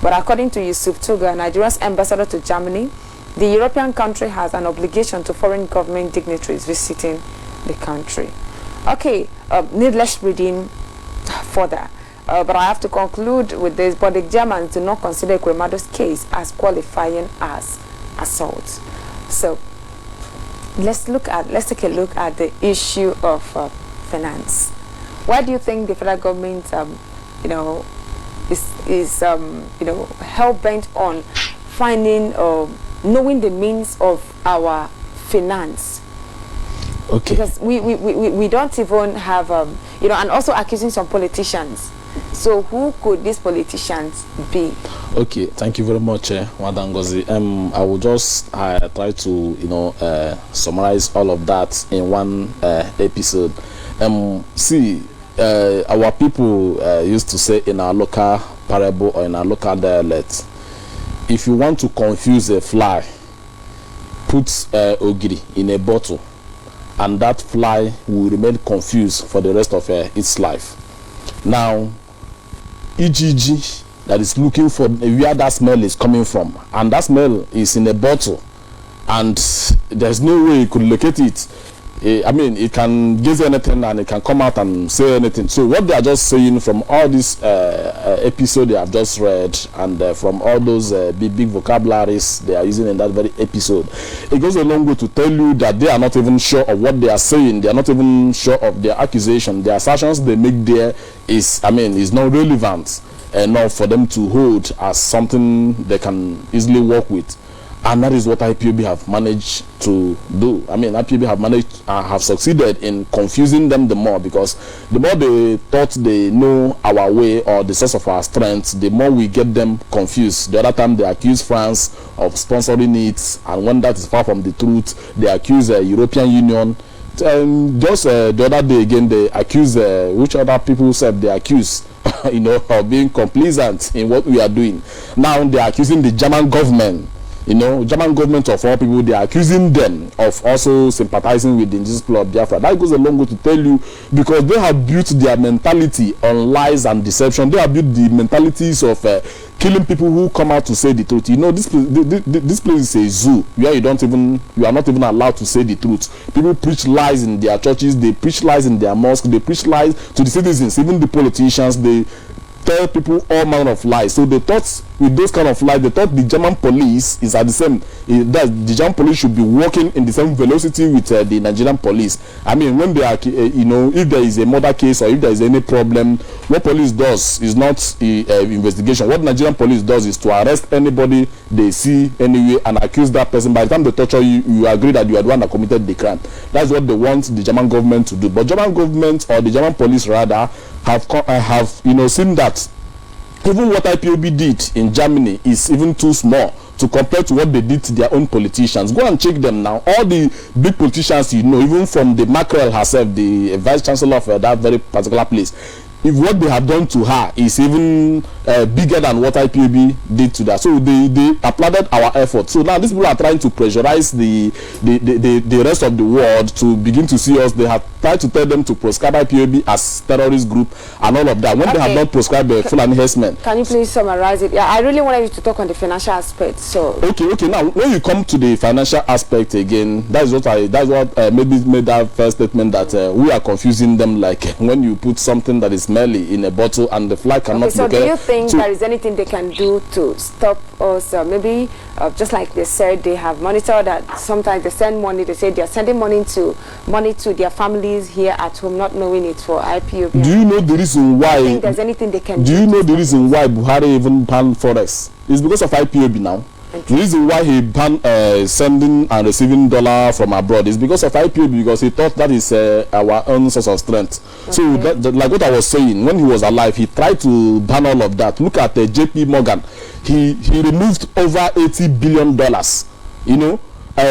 Speaker 1: But according to Yusuf Tuga, Nigeria's ambassador to Germany, the European country has an obligation to foreign government dignitaries visiting the country. Okay, needless reading further. But I have to conclude with this, but the Germans do not consider Ekwemadu's case as qualifying as assault. So let's take a look at the issue of finance. Why do you think the federal government, is hell-bent on finding, knowing the means of our finance?
Speaker 2: Okay.
Speaker 1: Because we don't even have, and also accusing some politicians. So who could these politicians be?
Speaker 2: Okay, thank you very much, Madam Ngozi. I will just try to, summarize all of that in one episode. See, our people used to say in our local parable or in our local dialect, if you want to confuse a fly, put ogiri in a bottle, and that fly will remain confused for the rest of its life. Now, EGG that is looking for where that smell is coming from, and that smell is in a bottle, and there's no way you could locate it. I mean, it can gaze anything and it can come out and say anything. So what they are just saying from all this episode they have just read, and from all those big vocabularies they are using in that very episode, it goes a long way to tell you that they are not even sure of what they are saying. They are not even sure of their accusation. The assertions they make there is not relevant. enough for them to hold as something they can easily work with. And that is what IPOB have managed to do. I mean, IPOB have managed, have succeeded in confusing them the more, because the more they thought they know our way or the source of our strength, the more we get them confused. The other time they accused France of sponsoring it, and when that is far from the truth, they accuse the European Union. Just the other day again, they accuse, which other people said they accuse, you know, of being complacent in what we are doing. Now they are accusing the German government. You know, German government of all people, they are accusing them of also sympathizing with the indigenous people of Biafra. That goes a long way to tell you, because they have built their mentality on lies and deception. They have built the mentalities of killing people who come out to say the truth. You know, this place is a zoo where you are not even allowed to say the truth. People preach lies in their churches, they preach lies in their mosques, they preach lies to the citizens, even the politicians. They tell people all manner of lies. So they thought with those kind of lies, they thought the German police is at the same, that the German police should be working in the same velocity with the Nigerian police. I mean, when they are, you know, if there is a murder case or if there is any problem, what police does is not investigation. What Nigerian police does is to arrest anybody they see anyway and accuse that person. By the time they torture you, you agree that you are the one that committed the crime. That's what they want the German government to do. But German government, or the German police rather, have you know, seen that even what IPOB did in Germany is even too small to compare to what they did to their own politicians. Go and check them now. All the big politicians, you know, even from the Mackerel herself, the vice chancellor of that very particular place, if what they have done to her is even bigger than what IPOB did to that. So they applauded our effort. So now these people are trying to pressurize the rest of the world to begin to see us. They have tried to tell them to proscribe IPOB as terrorist group and all of that, when they have not proscribed the Fulani herdsmen.
Speaker 1: Can you please summarize it? Yeah, I really wanted you to talk on the financial aspect. So
Speaker 2: okay. Now when you come to the financial aspect again, that's what maybe made that first statement that we are confusing them, like when you put something that is merely in a bottle and the fly cannot.
Speaker 1: Okay, so do you think there is anything they can do to stop us? Maybe just like they said, they have monitored that sometimes they send money. They say they are sending money to their families here at home, not knowing it for IPOB.
Speaker 2: Do you know the reason why?
Speaker 1: Do you think there's anything they can do?
Speaker 2: Do you know the reason why Buhari even banned forex? It's because of IPOB now. The reason why he banned sending and receiving dollar from abroad is because of IPOB, because he thought that is our own source of strength. Okay. So like what I was saying, when he was alive, he tried to ban all of that. Look at JP Morgan. He removed over $80 billion, you know,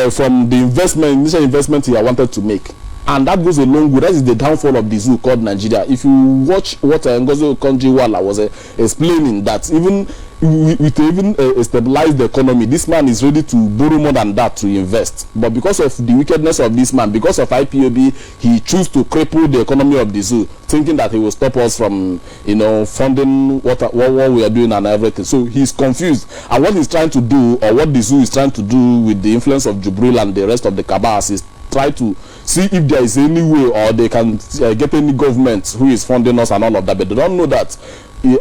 Speaker 2: from the initial investment he wanted to make. And that goes a long way. That is the downfall of the zoo called Nigeria. If you watch what Ngozi Okonjo-Iweala was explaining, that even with a stabilized economy, this man is ready to borrow more than that to invest. But because of the wickedness of this man, because of IPOB, he chose to cripple the economy of the zoo, thinking that he will stop us from, you know, funding what we are doing and everything. So he's confused. And what he's trying to do, or what the zoo is trying to do with the influence of Jubril and the rest of the cabals, is try to see if there is any way or they can get any government who is funding us and all of that. But they don't know that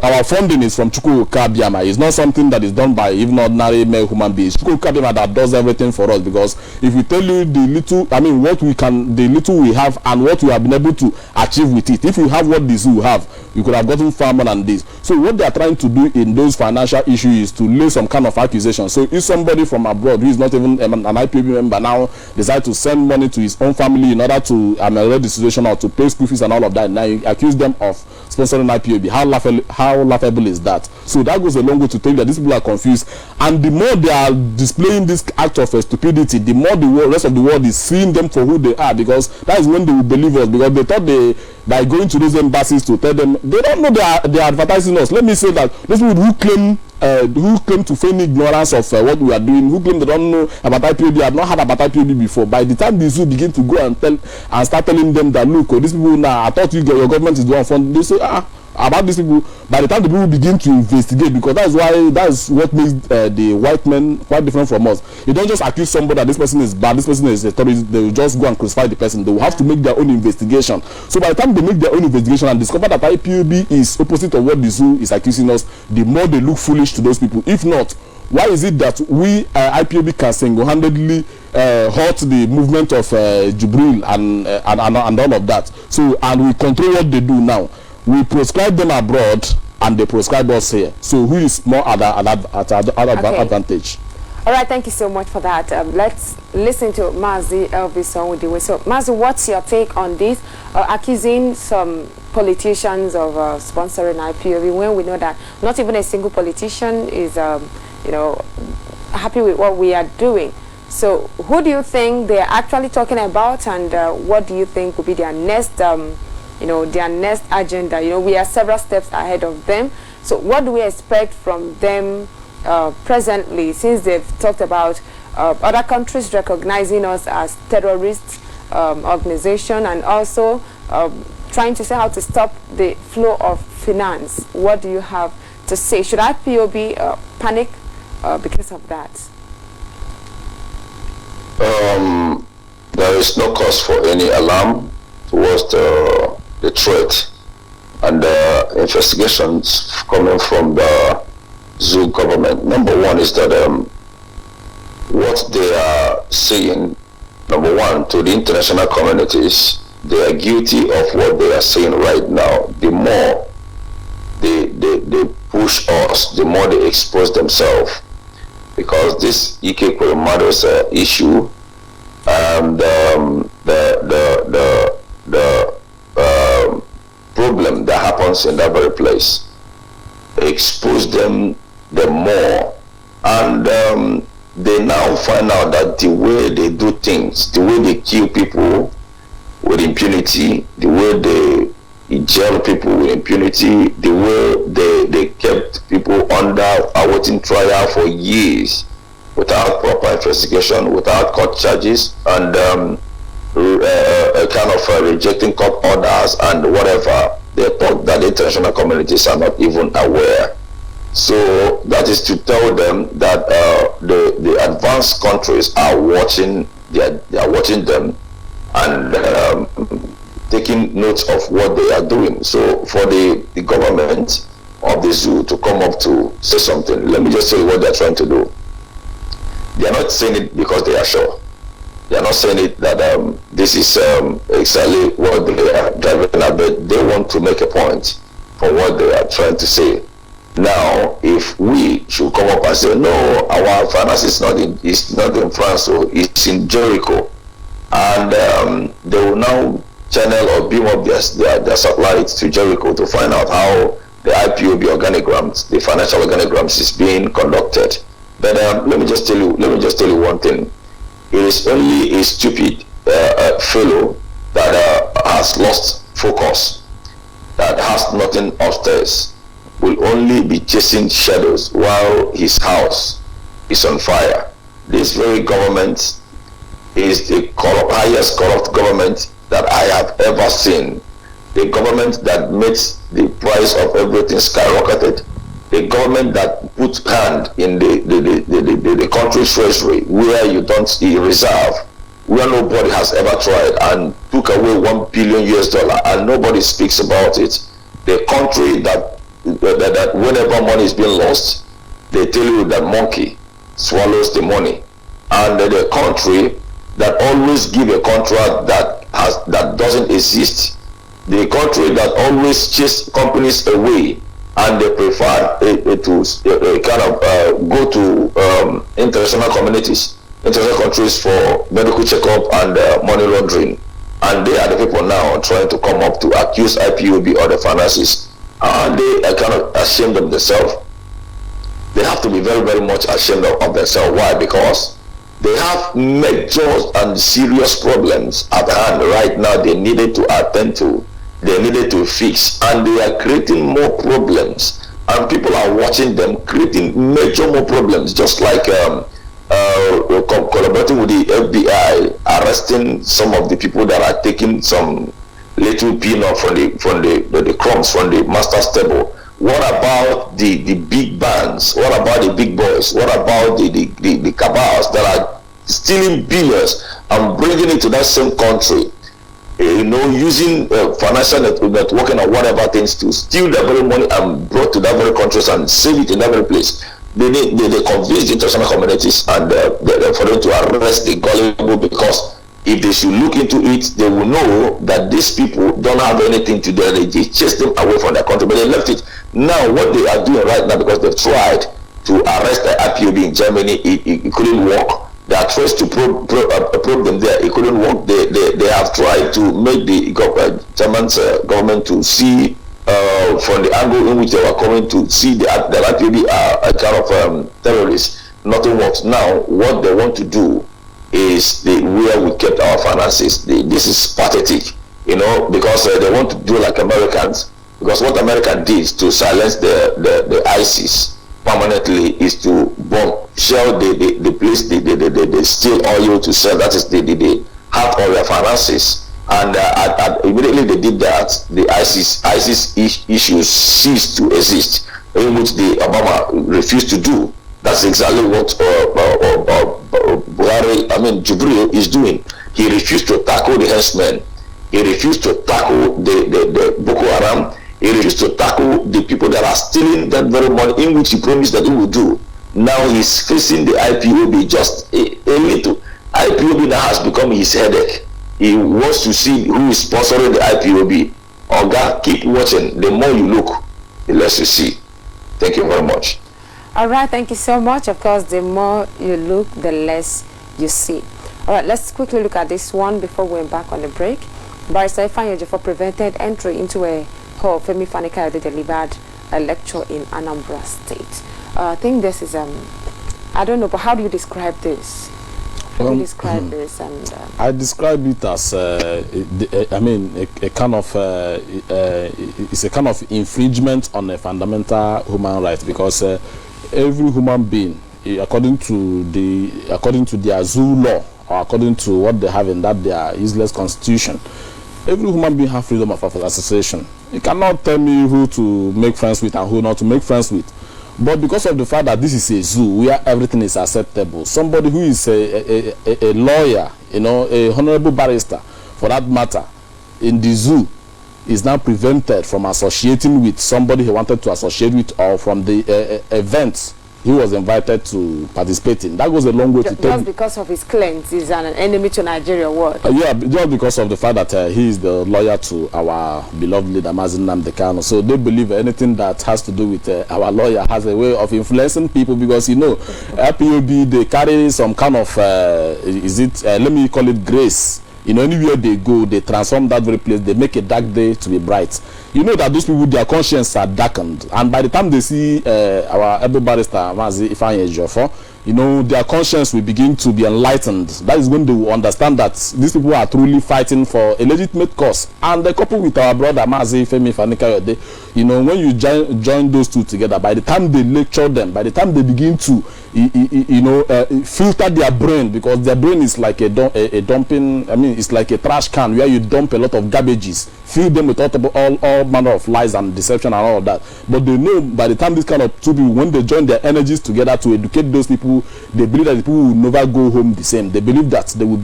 Speaker 2: our funding is from Chukwu Kabiama. It's not something that is done by even ordinary male human beings. Chukwu Kabiama that does everything for us, because if we tell you the little, I mean, the little we have and what we have been able to achieve with it, if we have what the zoo have, we could have gotten far more than this. So what they are trying to do in those financial issues is to lay some kind of accusation. So if somebody from abroad who is not even an IPOB member now decide to send money to his own family in order to ameliorate the situation or to pay school fees and all of that, now you accuse them of sponsoring IPOB. How laughable is that? So that goes a long way to tell you that these people are confused, and the more they are displaying this act of stupidity, the more the rest of the world is seeing them for who they are, because that is when they will believe us, because they thought by going to those embassies to tell them, they don't know they are advertising us. Let me say that those people who claim to feign ignorance of what we are doing, who claim they don't know about IPOB, have not heard about IPOB before, by the time the zoo begin to go and start telling them that, look, these people now, I thought your government is the one funding, they say, about these people. By the time the people begin to investigate, because that's what makes the white men quite different from us. You don't just accuse somebody that this person is bad, this person is a terrorist, they will just go and crucify the person. They will have to make their own investigation. So by the time they make their own investigation and discover that IPOB is opposite of what the zoo is accusing us, the more they look foolish to those people. If not, why is it that we IPOB can single-handedly halt the movement of Jubril and all of that? So, and we control what they do now. We proscribe them abroad, and they proscribe us here. So who is more at advantage?
Speaker 1: All right, thank you so much for that. Let's listen to Mazi Elvis Onwudiwe. So, Mazi, what's your take on this? Accusing some politicians of sponsoring IPOB when we know that not even a single politician is, happy with what we are doing. So, who do you think they are actually talking about, and what do you think will be their next, their next agenda? We are several steps ahead of them. So, what do we expect from them? Presently, since they've talked about other countries recognizing us as terrorist organization, and also trying to say how to stop the flow of finance. What do you have to say? Should IPOB panic because of that?
Speaker 3: There is no cause for any alarm towards the threat, and investigations coming from the Zoo government. Number one is that what they are saying, number one, to the international communities, they are guilty of what they are saying right now. The more they push us, the more they expose themselves, because this Ike Matters issue, and the problem that happens in that very place, expose them the more, and they now find out that the way they do things, the way they kill people with impunity, the way they jail people with impunity, the way they kept people under awaiting trial for years without proper investigation, without court charges, and rejecting court orders and whatever. They thought that the international communities are not even aware. So that is to tell them that the advanced countries are watching. They are watching them and taking notes of what they are doing. So for the government of the zoo to come up to say something, let me just say what they are trying to do. They are not saying it because they are sure. They are not saying it that this is exactly what they are driving at, but they want to make a point for what they are trying to say. Now, if we should come up and say, no, our finance is not in France, so it's in Jericho, and they will now channel or beam up their satellites to Jericho to find out how the IPOB organograms, the financial organograms, is being conducted. But let me just tell you one thing. It is only a stupid fellow that has lost focus, that has nothing upstairs, will only be chasing shadows while his house is on fire. This very government is the highest corrupt government that I have ever seen. The government that makes the price of everything skyrocketed. The government that puts hand in the country's treasury where you don't see reserve, where nobody has ever tried, and took away $1 billion and nobody speaks about it. The country that whenever money is being lost, they tell you that monkey swallows the money, and the country that always give a contract that doesn't exist, the country that always chase companies away, and they prefer to go to international communities, international countries for medical checkup and money laundering, and they are the people now trying to come up to accuse IPOB or the finances. And they are kind of ashamed of themselves. They have to be very, very much ashamed of themselves. Why? Because they have major and serious problems at hand right now they needed to attend to, they needed to fix, and they are creating more problems. And people are watching them creating major more problems, just like collaborating with the FBI, arresting some of the people that are taking some little peanut from the crumbs from the master's table. What about the big bands? What about the big boys? What about the cabals that are stealing billions and bringing it to that same country? Using financial networking or whatever things to steal that very money and brought to that very countries and save it in that very place. They convince the international communities and for them to arrest the gullible, because if they should look into it, they will know that these people don't have anything to do. They chase them away from their country, but they left it. Now, what they are doing right now, because they've tried to arrest the IPOB in Germany, it couldn't work. They are trying to probe them there. It couldn't work. They have tried to make the German government to see from the angle in which they were coming to see the IPOB are a kind of terrorists. Nothing works. Now, what they want to do is where we kept our finances. This is pathetic, you know, because they want to do like Americans. Because what America did to silence the ISIS permanently is to bomb, shell the place they steal oil to sell. That is the half of their finances. And immediately they did that, the ISIS issues ceased to exist, in which the Obama refused to do. That's exactly what Buhari, Jubril is doing. He refused to tackle the herdsmen. He refused to tackle the Boko Haram. He refused to tackle the people that are stealing that very money in which he promised that he would do. Now he's facing the IPOB just a little. IPOB now has become his headache. He wants to see who is sponsoring the IPOB. Oga, keep watching. The more you look, the less you see. Thank you very much.
Speaker 1: All right, thank you so much. Of course, the more you look, the less you see. All right, let's quickly look at this one before we embark on the break. Barrister Ifeanyi Ejiofor prevented entry into a hall. Femi Fani-Kayode delivered a lecture in Anambra State. I think this is, I don't know, but how do you describe this? How do you describe this? And
Speaker 2: I describe it as, a kind of, it's a kind of infringement on a fundamental human right, because every human being, according to their zoo law, or according to what they have in their useless constitution, every human being has freedom of association. You cannot tell me who to make friends with and who not to make friends with. But because of the fact that this is a zoo where everything is acceptable, somebody who is a lawyer, you know, a honorable barrister, for that matter, in the zoo, is now prevented from associating with somebody he wanted to associate with, or from the events he was invited to participate in. That goes a long way to tell.
Speaker 1: Just because of his claims he's an enemy to Nigeria, what?
Speaker 2: Yeah, just because of the fact that he is the lawyer to our beloved leader, Mazi Nnamdi Kanu. So they believe anything that has to do with our lawyer has a way of influencing people, because, you know, IPOB, they carry some kind of, let me call it grace. You know, anywhere they go, they transform that very place. They make a dark day to be bright. You know that those people, their conscience are darkened. And by the time they see our able barrister, Mazi Ifeanyi Ejiofor, you know, their conscience will begin to be enlightened. That is when they will understand that these people are truly fighting for a legitimate cause. And they couple with our brother, Mazi Femi Fani-Kayode, you know, when you join those two together, by the time they lecture them, by the time they begin to, filter their brain, because their brain is like a dumping, it's like a trash can where you dump a lot of garbages, fill them with all manner of lies and deception and all of that. But they know by the time this kind of two people, when they join their energies together to educate those people, they believe that the people will never go home the same. They believe that they will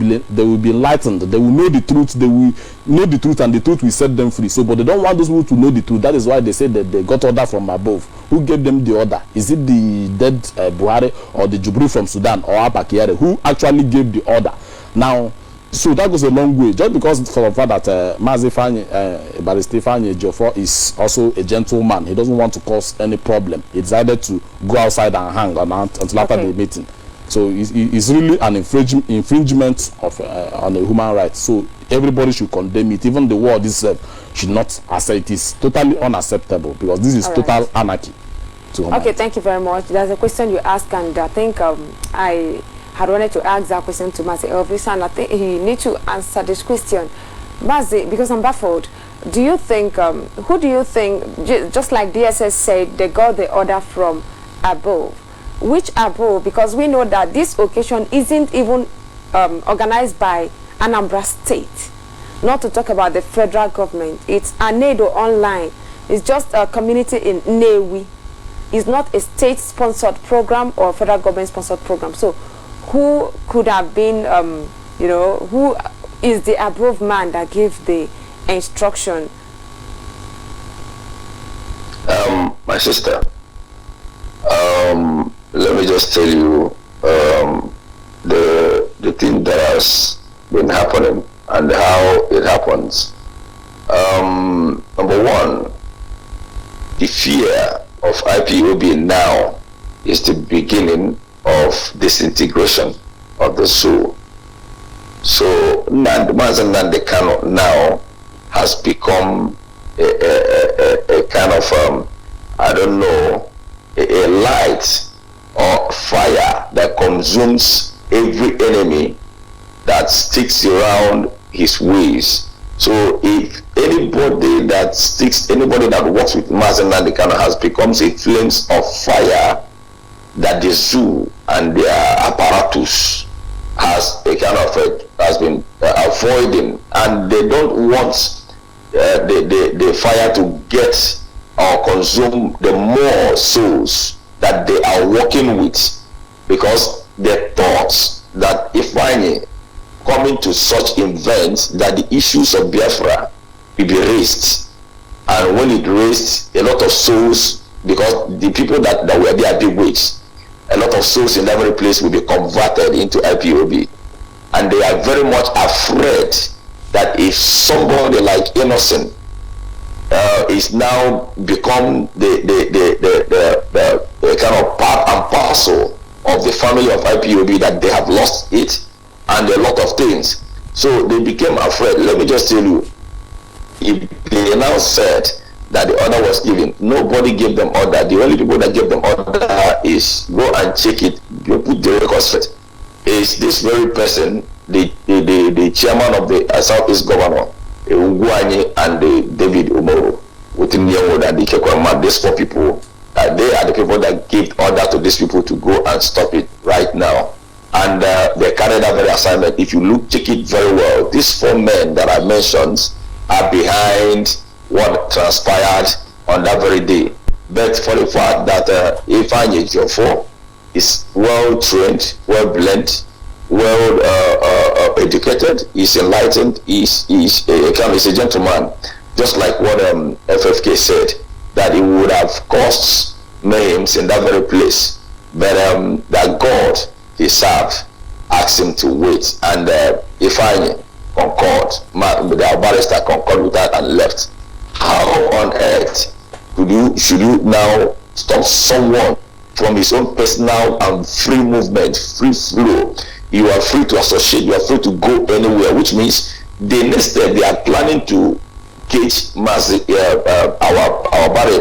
Speaker 2: be enlightened. They will know the truth. They will know the truth, and the truth will set them free. So, but they don't want those people to know the truth. That is why they say that they got order from above. Who gave them the order? Is it the dead Buhari, or the Jubril from Sudan, or Abba Kyari? Who actually gave the order? Now, so that goes a long way. Just because for the fact that Mazi Barrister Ifeanyi Ejiofor is also a gentleman, he doesn't want to cause any problem. He decided to go outside and hang on until after the meeting. So it's really an infringement of on the human rights. So everybody should condemn it. Even the world itself should not accept it. It is totally unacceptable, because this is total anarchy.
Speaker 1: Okay, thank you very much. There's a question you asked, and I think I had wanted to ask that question to Mazi Elvis, and I think he needs to answer this question. Mazi, because I'm baffled, do you think, who do you think, just like DSS said, they got the order from above? Which above? Because we know that this occasion isn't even organized by Anambra State, not to talk about the federal government. It's Anedo Online. It's just a community in Newi. It's not a state-sponsored program or federal government-sponsored program. So who could have been, who is the above man that gave the instruction?
Speaker 3: My sister, let me just tell you, the thing that has been happening and how it happens. Number one, the fear of IPOB now is the beginning of disintegration of the soul. So Mazen Nandekano now has become a kind of, I don't know, a light or fire that consumes every enemy that sticks around his ways. So if anybody that works with Mazen Nandekano has becomes a flames of fire that the zoo and their apparatus has been avoiding, and they don't want the fire to get or consume the more souls that they are working with, because the thoughts that if I coming to such events that the issues of Biafra will be raised, and when it raised, a lot of souls, because the people that were there big weights, a lot of souls in every place will be converted into IPOB, and they are very much afraid that if somebody like Innocent is now become the kind of part and parcel of the family of IPOB, that they have lost it and a lot of things. So they became afraid. Let me just tell you, if they now said that the order was given, nobody gave them order. The only people that gave them order is go and check it, you put the record straight. Is this very person, the chairman of the Southeast Governor, Umahi and David Umahi, within the and the Kekwama, these four people, they are the people that gave order to these people to go and stop it right now. And they carried out very assignment. If you check it very well, these four men that I mentioned are behind what transpired on that very day. But for the fact that Ifeanyi Ejiofor is well trained, well blended, well educated, is enlightened, is a gentleman, just like what FFK said, that it would have caused names in that very place, but that God he served asked him to wait, and Ifeanyi concurred, the barrister concurred with that and left. How on earth should you now stop someone from his own personal and free movement, free flow? You are free to associate, you are free to go anywhere, which means the next step they are planning to cage our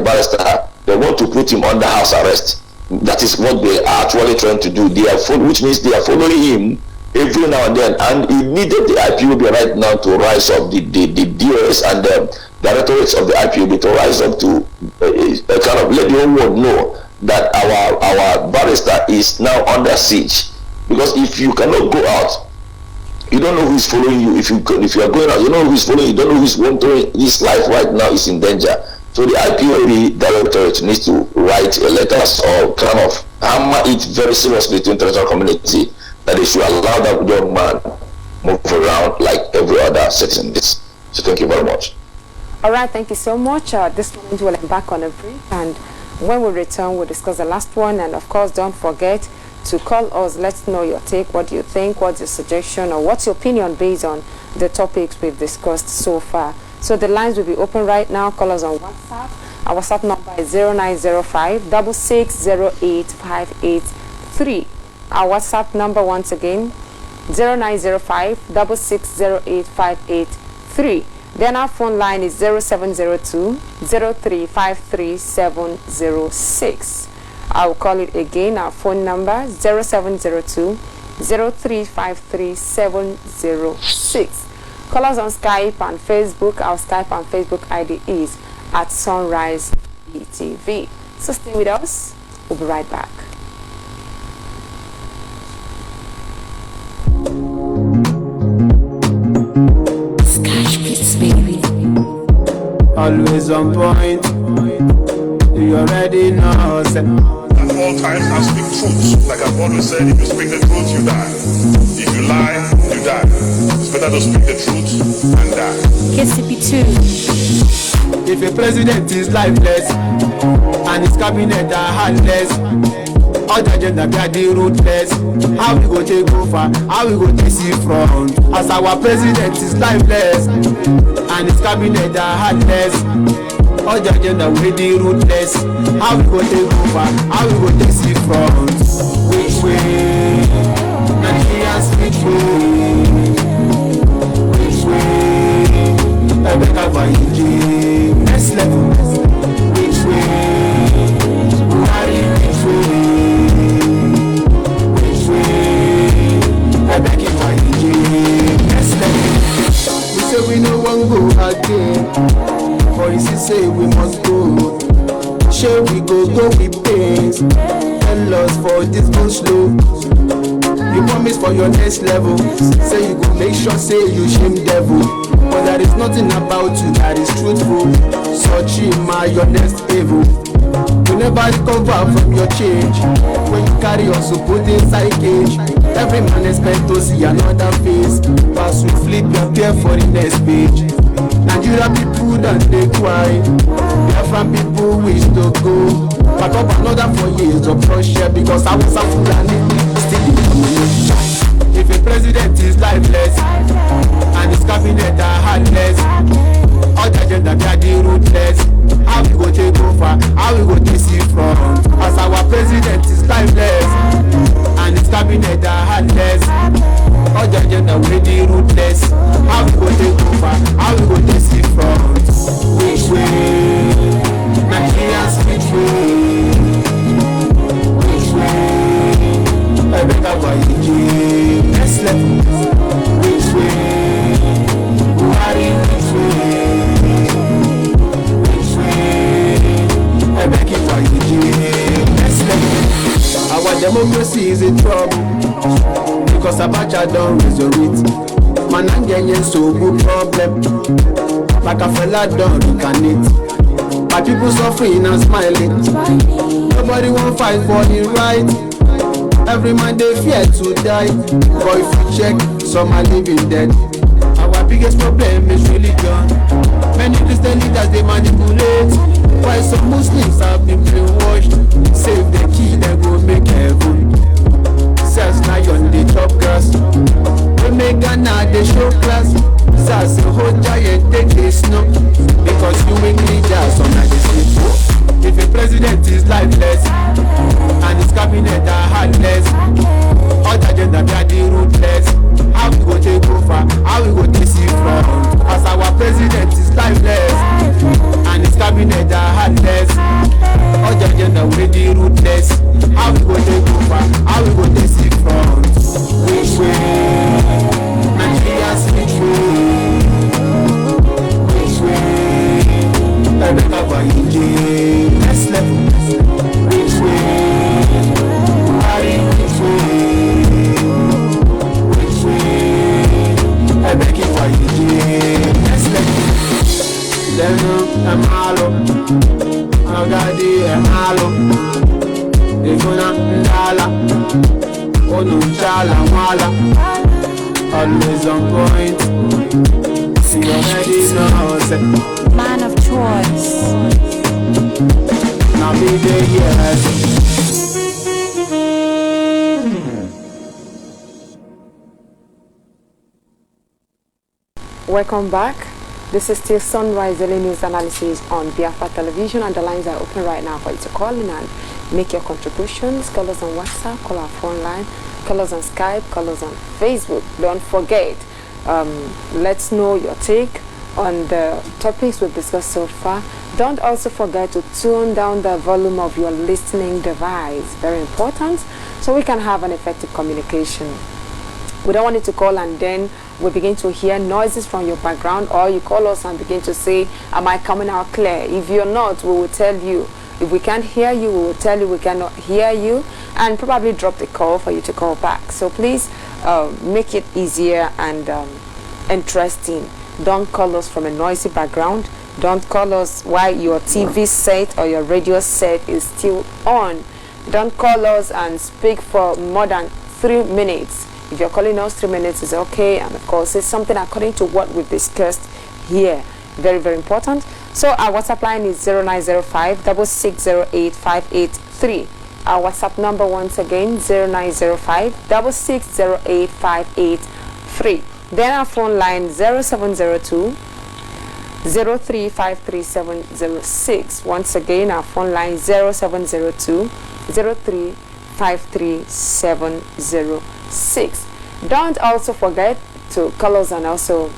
Speaker 3: barrister. They want to put him under house arrest. That is what they are actually trying to do. Which means they are following him every now and then, and it needed the IPOB right now to rise up, the DOS and the directorates of the IPOB to rise up to kind of let the whole world know that our barrister is now under siege. Because if you cannot go out, you don't know who is following you. If you are going out, you know who is following you. You don't know who is wanting. His life right now is in danger. So the IPOB directorate needs to write a letter or kind of hammer it very seriously to international community that they should allow that young man move around like every other citizen. So thank you very much.
Speaker 1: All right, thank you so much. This moment we'll embark on a brief, and when we return, we'll discuss the last one. And of course, don't forget to call us. Let's know your take. What do you think? What's your suggestion, or what's your opinion based on the topics we've discussed so far? So the lines will be open right now. Call us on WhatsApp. Our WhatsApp number is 0905 6608 583. Our WhatsApp number once again 0905 6608 583. Then our phone line is 0702 0353 706. I'll call it again. Our phone number 0702 0353 706. Call us on Skype and Facebook. Our Skype and Facebook ID is at Sunrise BTV. So stay with us. We'll be right back.
Speaker 4: Baby. Always on point. You already know.
Speaker 5: At all times, I speak truth. Like I've always said, if you speak the truth, you die. If you lie, you die. It's better to speak the truth and die.
Speaker 4: KCP2. If a president is lifeless and his cabinet are heartless, All the agenda be the ruthless. How we go take over? How we go take see front? As our president is lifeless and his cabinet are heartless. All the agenda we the ruthless. How we go take over? How we go take see front? Which way? Nigerians which way? Which way? Ebeka Bayiji. Next level. Which way? Buhari which way? Which way? Ebeka Bayiji. Next level. We say we no one go again. Policy say we must go. Shall we go with pains? Tell us for this go slow. You promise for your next level. Say you go make sure say you shame devil. But there is nothing about you that is truthful. Such your next evil. You never recover from your change. When you carry us to put inside cage. Every man expect to see another face. Pass we flip your peer for the next page. Nigeria people don't they cry. Biafran people wish to go. But up another 4 years of pressure because I was a fool and still in the. If a president is lifeless and his cabinet are heartless, all the agenda they are the ruthless. How we go take over? How we go take see front? As our president is lifeless and his cabinet are heartless, all the agenda we the ruthless. How we go take over? How we go take see front? Which way? Nigerians which way? Which way? Ebeka Bayiji. Next level. Which way? Buhari which way? Which way? Ebeka Bayiji. Next level. Our democracy is in trouble because Abacha don't resurrect. Man and Kenyan so good problem. Like a fella don't incarnate. My people suffering and smiling. Nobody won't fight for the right. Every man they fear to die. But if you check, some are living dead. Our biggest problem is religion. Many Christian leaders they manipulate. While some Muslims have been brainwashed. Save the key, they go make heaven. Says now on the top grass. We make Ghana they show class. Says the whole giant take this snow. Because you make leaders on the sleep. If a president is lifeless and his cabinet are heartless, all the agenda they are the ruthless. How we go take over? How we go take see front? As our president is lifeless and his cabinet are heartless, all the agenda we the ruthless. How we go take over? How we go take see front? Which way? Nigerians which way? Which way? Ebeka Bayiji. Next level. Which way? Buhari which way? Which way? Ebeka Bayiji. Next level. Leno Emalo Agadi Emalo Iguna Ndala Onu Chala Mwala. Always on point. See you already know.
Speaker 6: Man of choice.
Speaker 4: Now be there, yes.
Speaker 1: Welcome back. This is still Sunrise Daily News Analysis on Biafra Television, and the lines are open right now for you to call in and make your contributions. Call us on WhatsApp, call our phone line, call us on Skype, call us on Facebook. Don't forget, let's know your take on the topics we've discussed so far. Don't also forget to tune down the volume of your listening device. Very important, so we can have an effective communication. We don't want you to call and then we begin to hear noises from your background, or you call us and begin to say, am I coming out clear? If you're not, we will tell you. If we can't hear you, we will tell you we cannot hear you, and probably drop the call for you to call back. So please make it easier and interesting. Don't call us from a noisy background. Don't call us while your TV set or your radio set is still on. Don't call us and speak for more than 3 minutes. If you're calling us 3 minutes is okay, and of course it's something according to what we've discussed here. Very, very important. So our WhatsApp line is 0905 6608583. Our WhatsApp number once again 0905 6608 Then our phone line 0702 03537006. Once again, our phone line 0702 03537006. Don't also forget to call us and also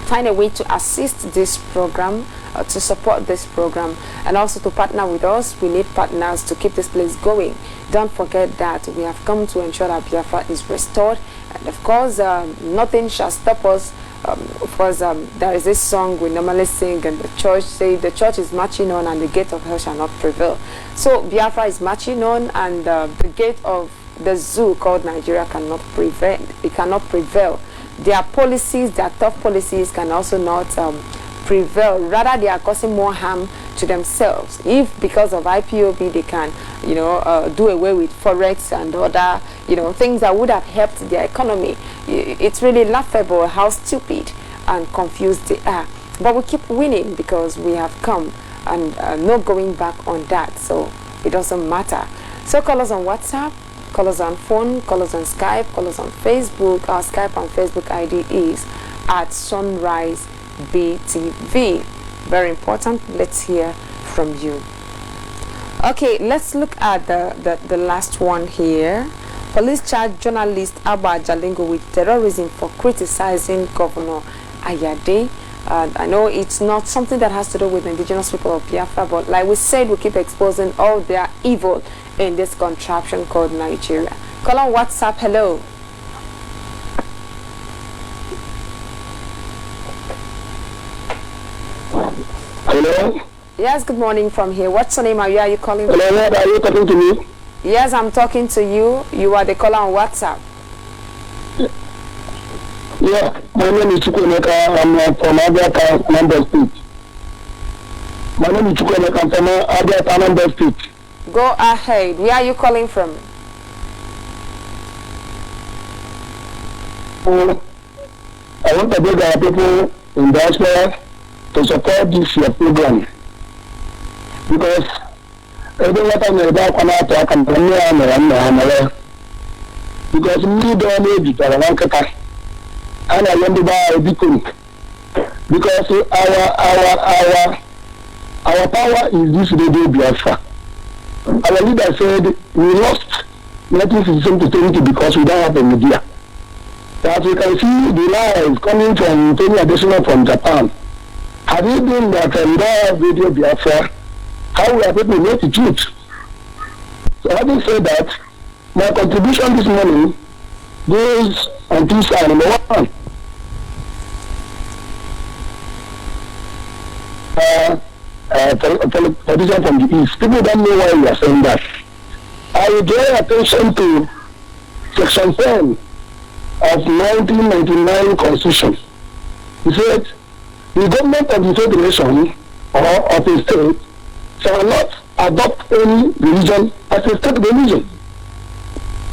Speaker 1: find a way to assist this program, to support this program, and also to partner with us. We need partners to keep this place going. Don't forget that we have come to ensure that Biafra is restored, and of course nothing shall stop us. Of course, there is this song we normally sing, and the church say the church is marching on and the gate of hell shall not prevail. So Biafra is marching on, and the gate of the zoo called Nigeria cannot prevail. It cannot prevail. Their policies, their tough policies, can also not prevail. Rather, they are causing more harm to themselves. If because of IPOB they can, do away with forex and other, things that would have helped their economy, it's really laughable how stupid and confused they are. But we keep winning because we have come, and no going back on that. So it doesn't matter. So call us on WhatsApp, call us on phone, call us on Skype, call us on Facebook. Our Skype and Facebook ID is at Sunrise BTV. Very important. Let's hear from you. Okay, let's look at the last one here. Police charge journalist Abba Jalingo with terrorism for criticizing Governor Ayade. I know it's not something that has to do with the indigenous people of Biafra, but like we said, we keep exposing all their evil in this contraption called Nigeria. Call on WhatsApp. Hello.
Speaker 6: Hello?
Speaker 1: Yes, good morning from here. What's your name? Where are you calling from?
Speaker 6: Hello, are you talking to me?
Speaker 1: Yes, I'm talking to you. You are the caller on WhatsApp.
Speaker 6: Yeah, my name is Chukwemeka. I'm from Abia, Anambra State. My name is Chukwemeka. I'm from Abia, Anambra State.
Speaker 1: Go ahead. Where are you calling from?
Speaker 6: I want to beg our people in diaspora to support this your program, because every time I back on our talk and because me don't need it and I want to buy a beacon, because our power is this radio Biafra. Our leader said we lost 1957 to 20 because we don't have a media. But you can see the lies coming from Tony Additional from Japan. Have you been that we don't have radio Biafra? How we are able to know the truth? So having said that, my contribution this morning goes on two sides. Number one, politician from the East. People don't know why we are saying that. I will draw attention to Section 10 of 1999 Constitution. He said, the government of the federation or of a state shall not adopt any religion as a state religion.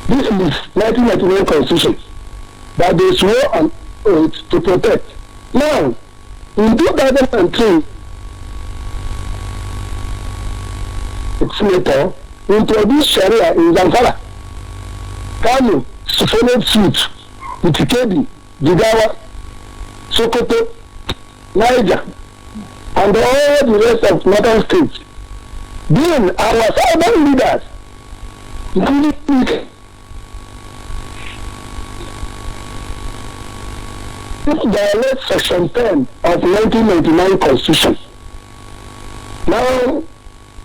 Speaker 6: This is 1999 Constitution that they swore an oath to protect. Now, in 2003, senator introduced Sharia in Zamfara. Kano followed suit with Kebbi, Jigawa, Sokoto, Niger, and all the rest of northern states. Then our southern leaders, including violate Section 10 of 1999 Constitution. Now,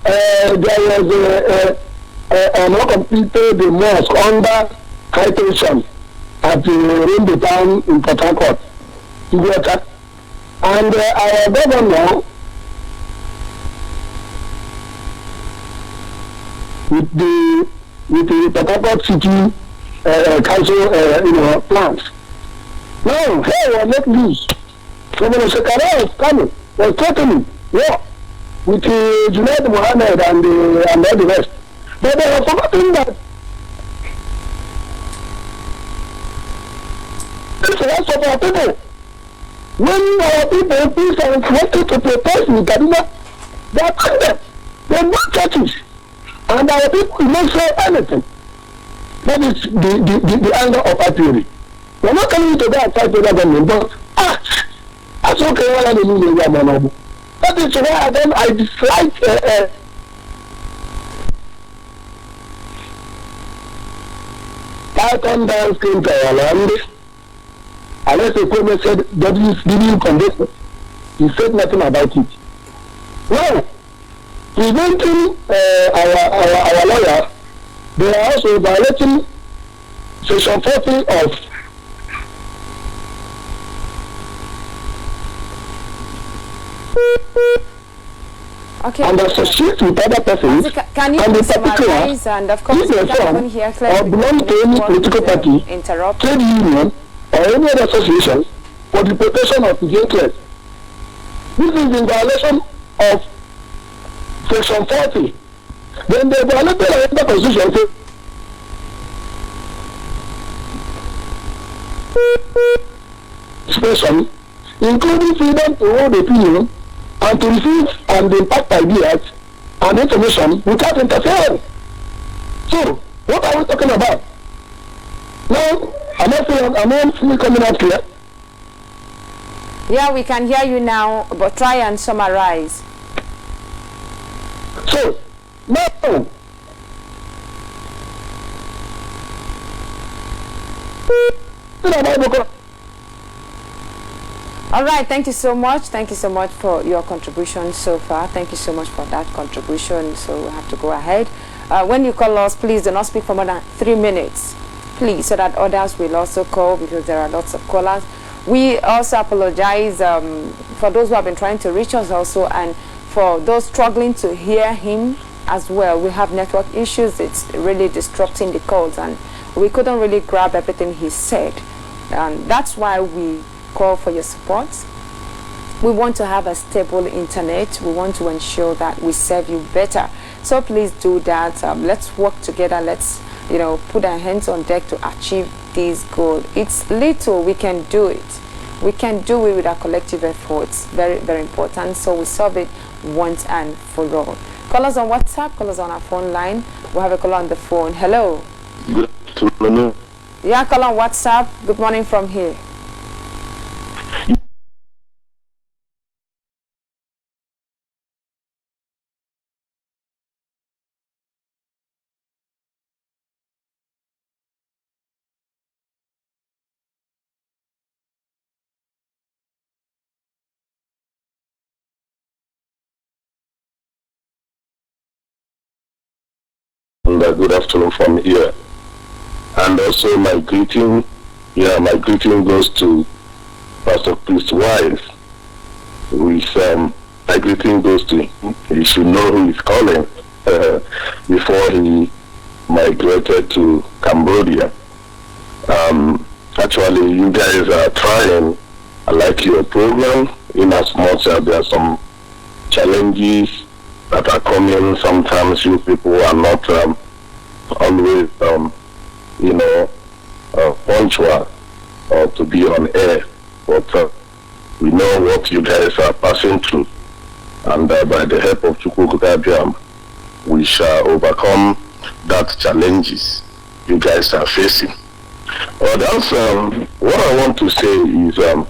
Speaker 6: there was an uncompleted mosque under high tension at the railway town in Port Harcourt, Iguata. And our governor, with the Port Harcourt City Council, plans. Now, hell was let loose. Governor Shekara was coming, was threatening war with President Muhammad and all the rest. But they have forgotten that it's the rest of our people. When our people peace and wanted to protest in Kaduna, they attacked them. They built churches. And our people will not say anything. That is the anger of IPOB. We're not coming to go and fight with the government, but that's okay. That is why then I dislike Python dance came to our land. Unless the Premier said that he's giving conditions, he said nothing about it. Now, preventing our lawyer, they are also violating Section 40 of
Speaker 1: okay.
Speaker 6: And associate with other persons.
Speaker 1: Can you
Speaker 6: and the
Speaker 1: summarize? And of course, you can even hear clearly.
Speaker 6: Or belong to any political party, trade union, or any other association for the protection of his interests. This is in violation of Section 40. Then they violated another constitution. Expression, including freedom to hold opinion and to receive and impact ideas and information without interference. So, what are we talking about? Now, am I fully coming out clear?
Speaker 1: Yeah, we can hear you now, but try and summarize.
Speaker 6: So, now,
Speaker 1: all right, thank you so much. Thank you so much for your contribution so far. Thank you so much for that contribution. So we have to go ahead. When you call us, please do not speak for more than 3 minutes, please, so that others will also call, because there are lots of callers. We also apologize for those who have been trying to reach us also, and for those struggling to hear him as well. We have network issues. It's really disrupting the calls, and we couldn't really grab everything he said. And that's why we call for your support. We want to have a stable internet. We want to ensure that we serve you better. So please do that. Let's work together. Let's, put our hands on deck to achieve this goal. It's little, we can do it. We can do it with our collective efforts. Very, very important. So we solve it once and for all. Call us on WhatsApp. Call us on our phone line. We have a call on the phone. Hello.
Speaker 6: Good afternoon.
Speaker 1: Yeah, call on WhatsApp. Good morning from here.
Speaker 6: Good afternoon from here. And also my greeting goes to Pastor Chris Wise. My greeting goes to him. He should know who he's calling before he migrated to Cambodia. Actually, you guys are trying. I like your program, in as much as there are some challenges that are coming. Sometimes you people are not always, punctual or to be on air, but we know what you guys are passing through, and by the help of Chukwukabiam, we shall overcome that challenges you guys are facing. Well, that's what I want to say is about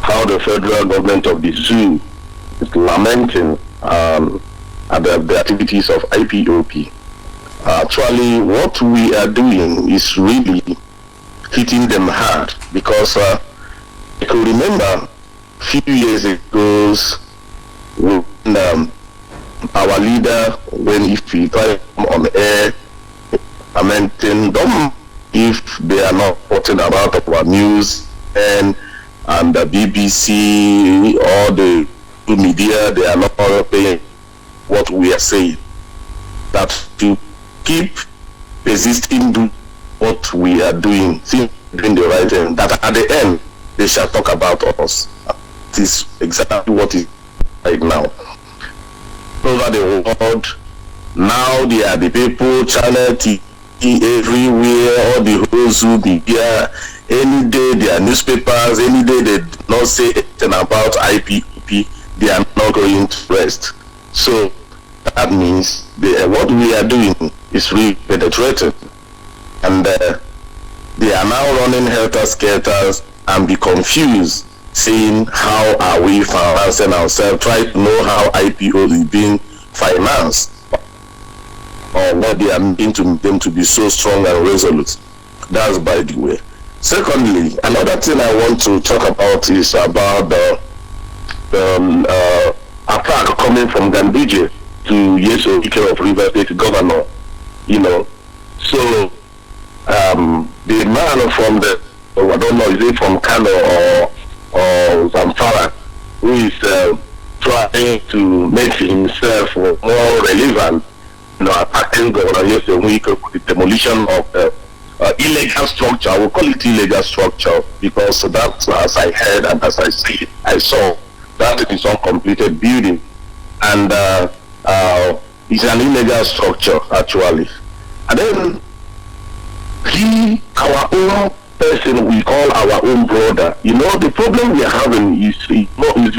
Speaker 6: how the federal government of the zoo is lamenting at the activities of IPOB. Actually, what we are doing is really hitting them hard, because I could remember a few years ago when our leader, when he tried on air, lamenting them if they are not reporting about our news and the BBC or the media, they are not paying what we are saying. That to keep resisting do what we are doing, doing the right thing, that at the end they shall talk about us. That is exactly what is right now. Over the world, now they are the people, channel TV everywhere, all the whole zoo media. Any day there are newspapers, any day they do not say anything about IPP, they are not going to rest. So
Speaker 3: that means what we are doing is really penetrating, and they are now running helter-skelters and be confused, saying how are we financing ourselves, try to know how IPO is being financed, or what they are making to them to be so strong and resolute. That's by the way. Secondly, another thing I want to talk about is about the attack coming from Ganduje to Yeso Ike of River State Governor. So the man from I don't know, is it from Kano or Zamfara, who is trying to make himself more relevant, attacking Governor Yeso Ike with the demolition of illegal structure. I will call it illegal structure because that's, as I heard and as I saw, that is uncompleted building, and it's an illegal structure actually. And then our own person we call our own brother. The problem we are having is very numerous.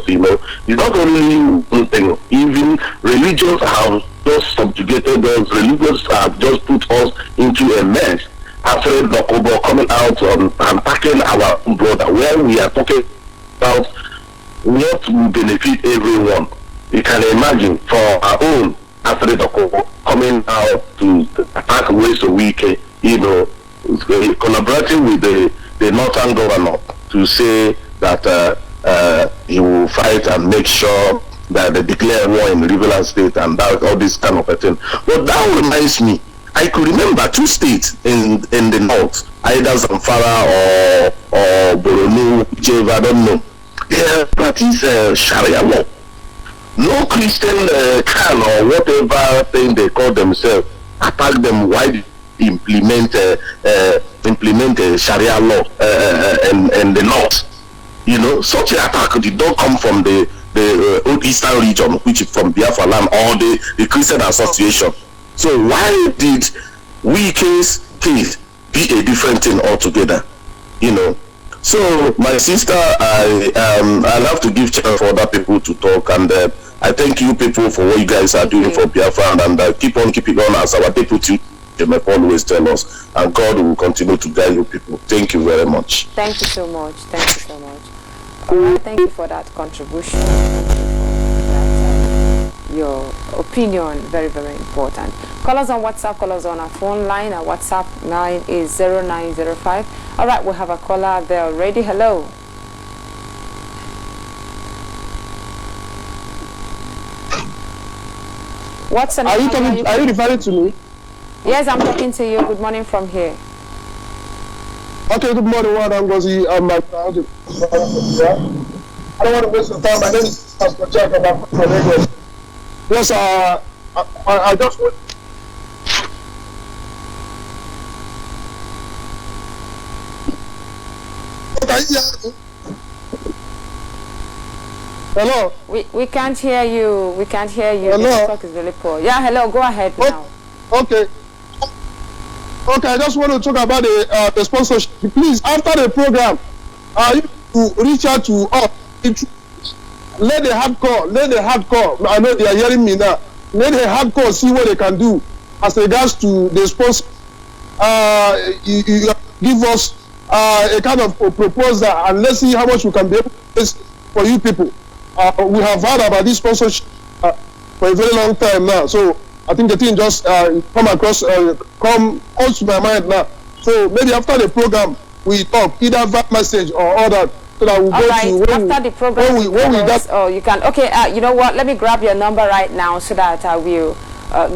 Speaker 3: It's not only one thing. Even religions have just subjugated us. Religions have just put us into a mess. After Dokobo coming out and attacking our own brother, where we are talking about what will benefit everyone. You can imagine for our own after Dokobo coming out to attack Weso Wike, collaborating with the Northern Governor to say that he will fight and make sure that they declare war in Riverland State and that, all this kind of a thing. But that reminds me, I could remember two states in the north, either Zamfara or Borno, whichever, I don't know. They practice Sharia law. No Christian can or whatever thing they call themselves attack them while they implement Sharia law in the north. Such an attack did not come from the old eastern region, which is from Biafra land, or the Christian association. So why did Wike's case be a different thing altogether? So my sister, I'll have to give chance for other people to talk, and I thank you people for what you guys are doing for Biafra, and keep on keeping on as our deputy. They may always tell us, and God will continue to guide you people. Thank you very much.
Speaker 1: Thank you so much. Thank you so much. Thank you for that contribution. Your opinion, very, very important. Call us on WhatsApp, call us on our phone line. Our WhatsApp line is 0905. All right, we have a caller there already. Hello. What's the name?
Speaker 6: Are you referring to me?
Speaker 1: Yes, I'm talking to you. Good morning from here.
Speaker 6: Okay, good morning, Ngozi. I don't want to waste the time. My name is Pastor. Yes, I just want. Hello.
Speaker 1: We can't hear you. We can't hear you.
Speaker 6: Hello.
Speaker 1: The network is really poor. Yeah, hello. Go ahead now.
Speaker 6: Okay. Okay, I just want to talk about the sponsorship. Please, after the program, you reach out to us. Let the hardcore. I know they are hearing me now. Let the hardcore see what they can do as regards to the sponsor. You give us a kind of a proposal, and let's see how much we can be able to do for you people. We have heard about this sponsorship for a very long time now. So I think the thing just come to my mind now. So maybe after the program we talk, either that message or other, so that we'll go to
Speaker 1: after the program. You can. Okay, you know what? Let me grab your number right now so that I will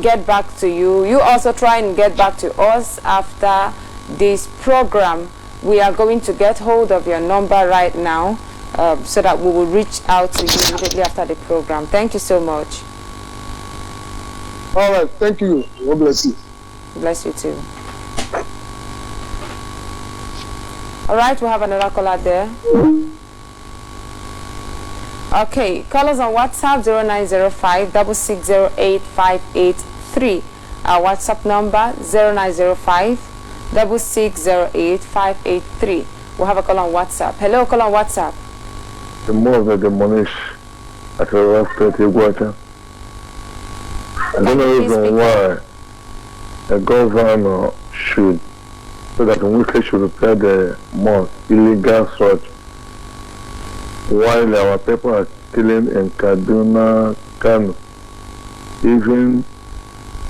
Speaker 1: get back to you. You also try and get back to us after this program. We are going to get hold of your number right now so that we will reach out to you immediately after the program. Thank you so much.
Speaker 6: All right, thank you. God bless you.
Speaker 1: Bless you too. All right, we have another caller there. Okay, call us on WhatsApp 0905 6608 583. Our WhatsApp number 0905 6608 583. We have a call on WhatsApp. Hello, call on WhatsApp.
Speaker 7: The more the demolish at the last 30 water. I don't know even why a governor should, so that we should repair the mosque, illegal search, while our people are killing in Kaduna, Kano. Even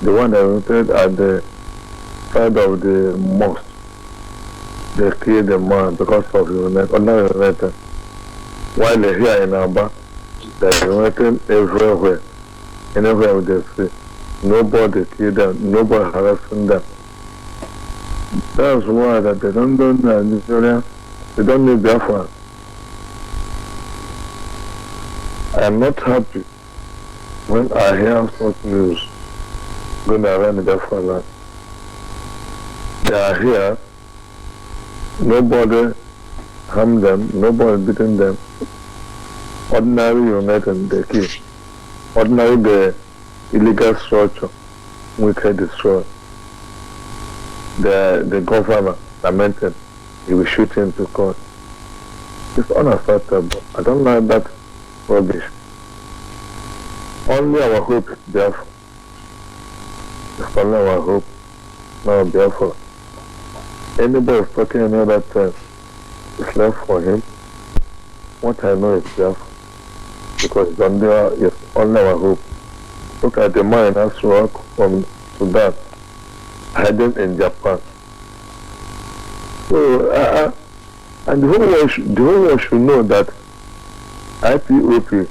Speaker 7: the one that rented at the side of the mosque, they killed the man because of United. While they're here in Abia, they're renting everywhere. Anywhere they see, nobody killed them, nobody harassing them. That's why that they don't do Nigeria, they don't need Biafra. I am not happy when I hear such news going around the Biafra land. They are here, nobody harmed them, nobody beating them. Ordinary United, they kill. Ordinary the illegal structure we can destroy. The governor lamented he will shoot him to court. It's unacceptable. I don't like that rubbish. Only our hope is Biafra. It's only our hope, not Biafra. Anybody is talking any other time, it's left for him. What I know is Biafra. Because it's only our hope. Look at the man that's rock from Sudan, hiding in Japan. So, and the whole world should know that IPOP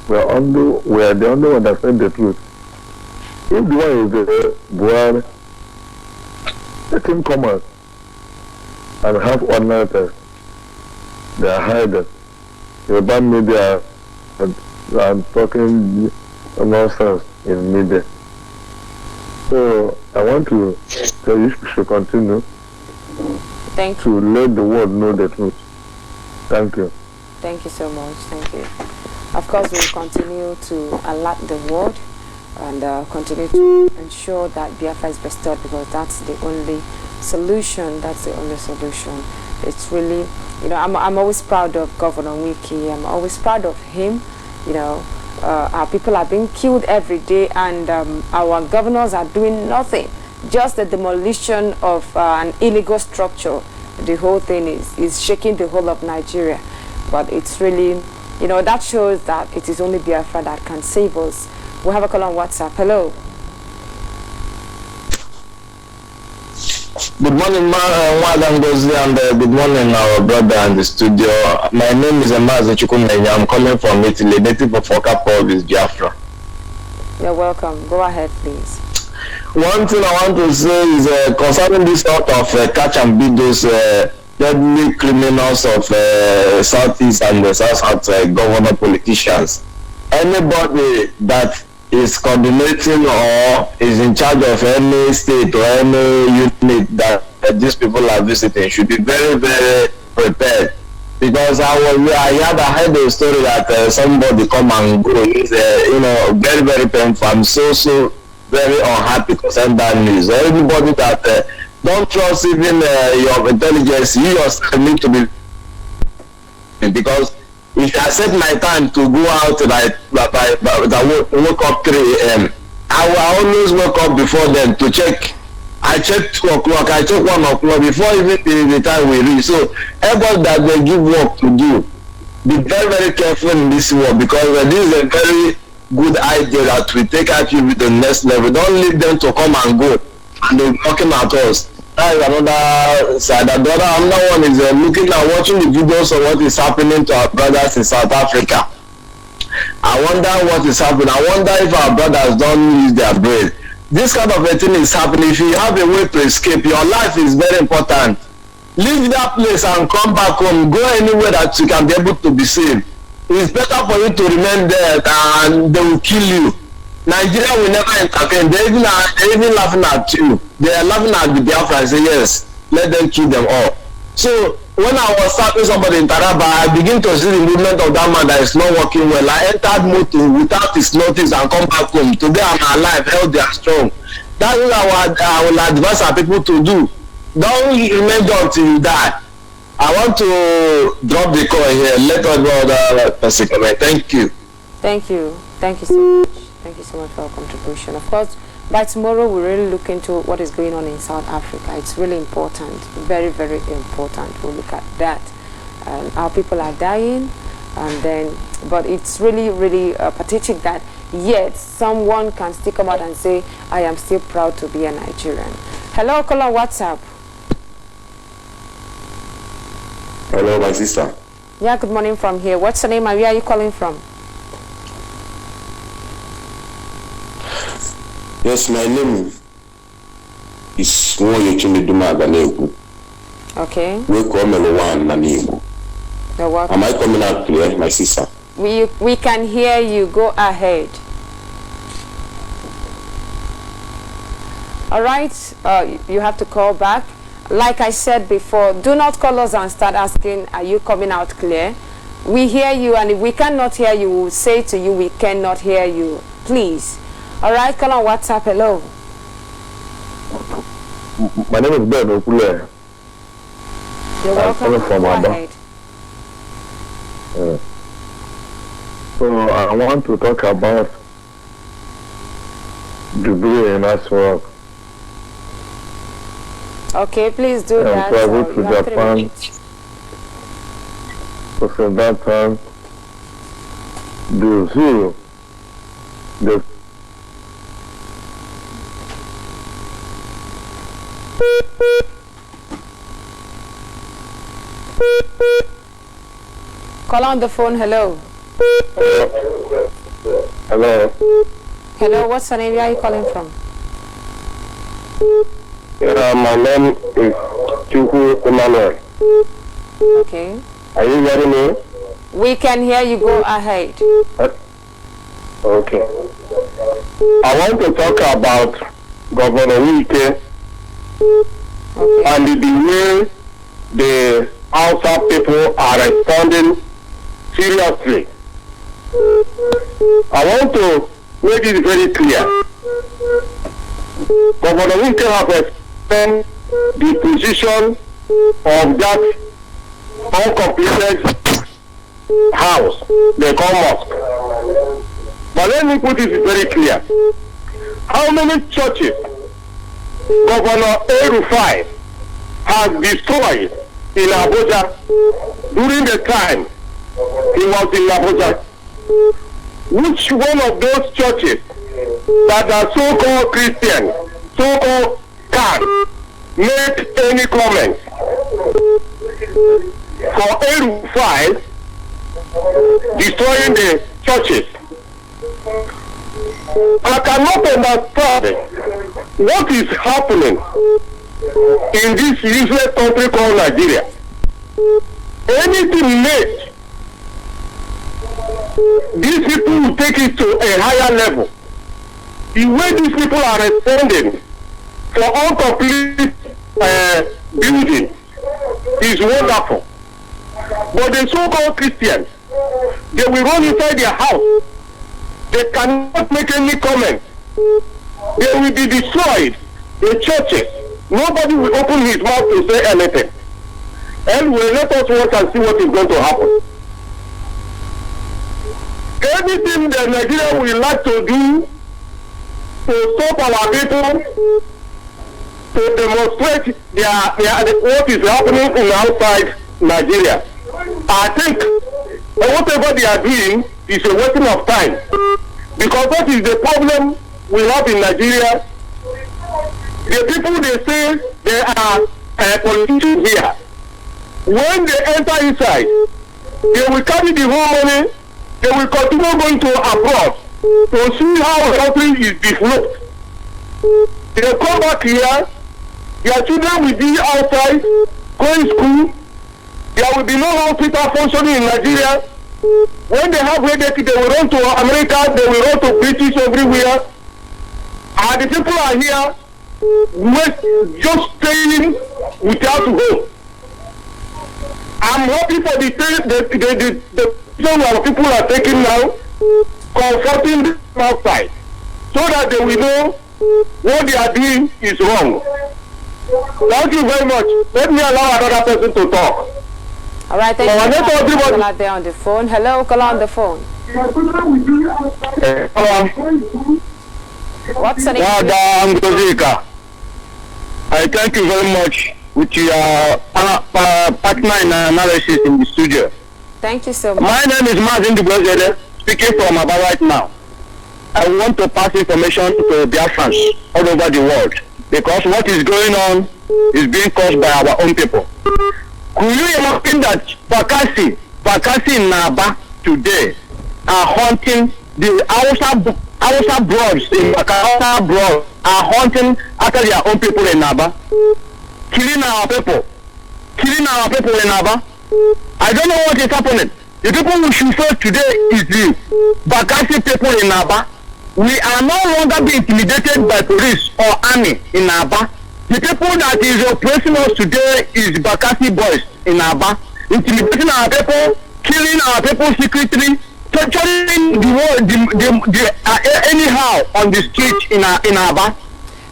Speaker 7: were the only one that said the truth. If the one is the Buhari, let him come out and have ordinary tests. They are hiding. The bad media and talking nonsense in media. So I want to tell you should continue to let the world know the truth. Thank you.
Speaker 1: Thank you so much. Thank you. Of course, we will continue to alert the world and continue to ensure that Biafra is restored, because that's the only solution. That's the only solution. It's really, you know, I'm always proud of Governor Wiki. I'm always proud of him. You know, our people are being killed every day, and our governors are doing nothing. Just the demolition of an illegal structure. The whole thing is shaking the whole of Nigeria. But it's really, you know, that shows that it is only Biafra that can save us. We have a call on WhatsApp. Hello.
Speaker 8: Good morning, Madam Gozi, and good morning, our brother in the studio. My name is Amazo Chukwumenya. I'm calling from Italy, native of Okapo, is Biafra.
Speaker 1: You're welcome. Go ahead, please.
Speaker 8: One thing I want to say is concerning this sort of catch and beat those deadly criminals of Southeast and the South governor politicians. Anybody that is coordinating or is in charge of any state or any unit that these people are visiting should be very, very prepared. Because I heard a story that somebody come and go. It's you know, very, very painful. I'm so very unhappy concerning that news. Everybody that don't trust even your intelligence, you yourself need to be, because if I set my time to go out I wake up 3 a.m. I will always wake up before then to check. I check 2 o'clock, I check 1 o'clock before even the time we reach. So everybody that they give work to do, be very, very careful in this work, because this is a very good idea that we take actually with the next level. Don't leave them to come and go and they're knocking at us. That is another side. And the other one is looking and watching the videos of what is happening to our brothers in South Africa. I wonder what is happening. I wonder if our brothers don't use their brain. This kind of a thing is happening. If you have a way to escape, your life is very important. Leave that place and come back home. Go anywhere that you can be able to be safe. It's better for you to remain there and they will kill you. Nigeria will never intervene. They're even laughing at you. They are laughing at the Biafra and say, yes, let them kill them all. So when I was starting somebody in Taraba, I begin to see the movement of that man that is not working well. I entered motor without his notice and come back home. Today I'm alive, healthy and strong. That is what I will advise our people to do. Don't remain until you die. I want to drop the call here. Let us know the person comment. Thank you.
Speaker 1: Thank you. Thank you so much. Thank you so much for your contribution. Of course, by tomorrow we'll really look into what is going on in South Africa. It's really important, very, very important. We'll look at that. Our people are dying, and then, but it's really, really pathetic that yet someone can still come out and say, I am still proud to be a Nigerian. Hello, caller, what's up?
Speaker 8: Hello, my sister.
Speaker 1: Yeah, good morning from here. What's your name and where are you calling from?
Speaker 8: Yes, my name is Chimiduma.
Speaker 1: Okay.
Speaker 8: We call me Luan Nanibu.
Speaker 1: You're welcome.
Speaker 8: Am I coming out clear, my sister?
Speaker 1: We can hear you. Go ahead. All right. You have to call back. Like I said before, do not call us and start asking, are you coming out clear? We hear you, and if we cannot hear you, we'll say to you, we cannot hear you. Please. All right, call on WhatsApp. Hello.
Speaker 7: My name is Ben Okule.
Speaker 1: You're welcome.
Speaker 7: From
Speaker 1: Go
Speaker 7: Abia.
Speaker 1: ahead.
Speaker 7: So I want to talk about debris in Aswak.
Speaker 1: Okay, please do that.
Speaker 7: Travel
Speaker 1: So
Speaker 7: to
Speaker 1: you have 3
Speaker 7: Japan.
Speaker 1: minutes.
Speaker 7: So from that time, the zoo, the
Speaker 1: Call on the phone. Hello.
Speaker 7: hello.
Speaker 1: Hello, what's your name? Where are you calling from?
Speaker 7: My name is Chuku Emmanuel.
Speaker 1: Okay.
Speaker 7: Are you hearing me?
Speaker 1: We can hear you. Go ahead.
Speaker 7: Okay. I want to talk about Governor Wike
Speaker 1: Okay.
Speaker 7: and the way the Hausa people are responding seriously. I want to make it very clear. Governor Wike has explained the position of that uncompleted house, they call mosque. But let me put it very clear. How many churches Governor El-Rufai has destroyed in Abuja during the time he was in Abuja? Which one of those churches that are so-called Christian, so-called can make any comment for El-Rufai destroying the churches? I cannot understand what is happening in this useless country called Nigeria. Anything made, these people will take it to a higher level. The way these people are responding for incomplete building is wonderful. But the so-called Christians, they will run inside their house. They cannot make any comment. They will be destroyed. The churches, nobody will open his mouth to say anything. Anyway, let us watch and see what is going to happen. Anything that Nigeria will like to do to stop our people to demonstrate what is happening in outside Nigeria, I think whatever they are doing is a wasting of time. Because that is the problem we have in Nigeria. The people, they say they are politicians here. When they enter inside, they will carry the whole money. They will continue going to abroad to see how the country is developed. They come back here, their children will be outside, going school. There will be no hospital functioning in Nigeria. When they have headache, they will run to America, they will run to British everywhere. And the people are here just staying without home. I'm happy for the position our people are taking now, comforting them outside, so that they will know what they are doing is wrong. Thank you very much. Let me allow another person to talk.
Speaker 1: All right, thank you. Caller there on the phone. Hello, caller on the phone. What's the name?
Speaker 6: I thank you very much with your partner in analysis in the studio.
Speaker 1: Thank you so much.
Speaker 6: My name is Mazin Dubozele, speaking from Abia right now. I want to pass information to Biafrans all over the world because what is going on is being caused by our own people. Could you imagine that Bakassi in Naba today are hunting the Hausa broads in Hausa broads are hunting after their own people in Naba, killing our people in Naba. I don't know what is happening. The people we should face today is the Bakassi people in Naba. We are no longer being intimidated by police or army in Naba. The people that is oppressing us today is Bakassi boys in Naba, intimidating our people, killing our people secretly, torturing anyhow on the street in Naba.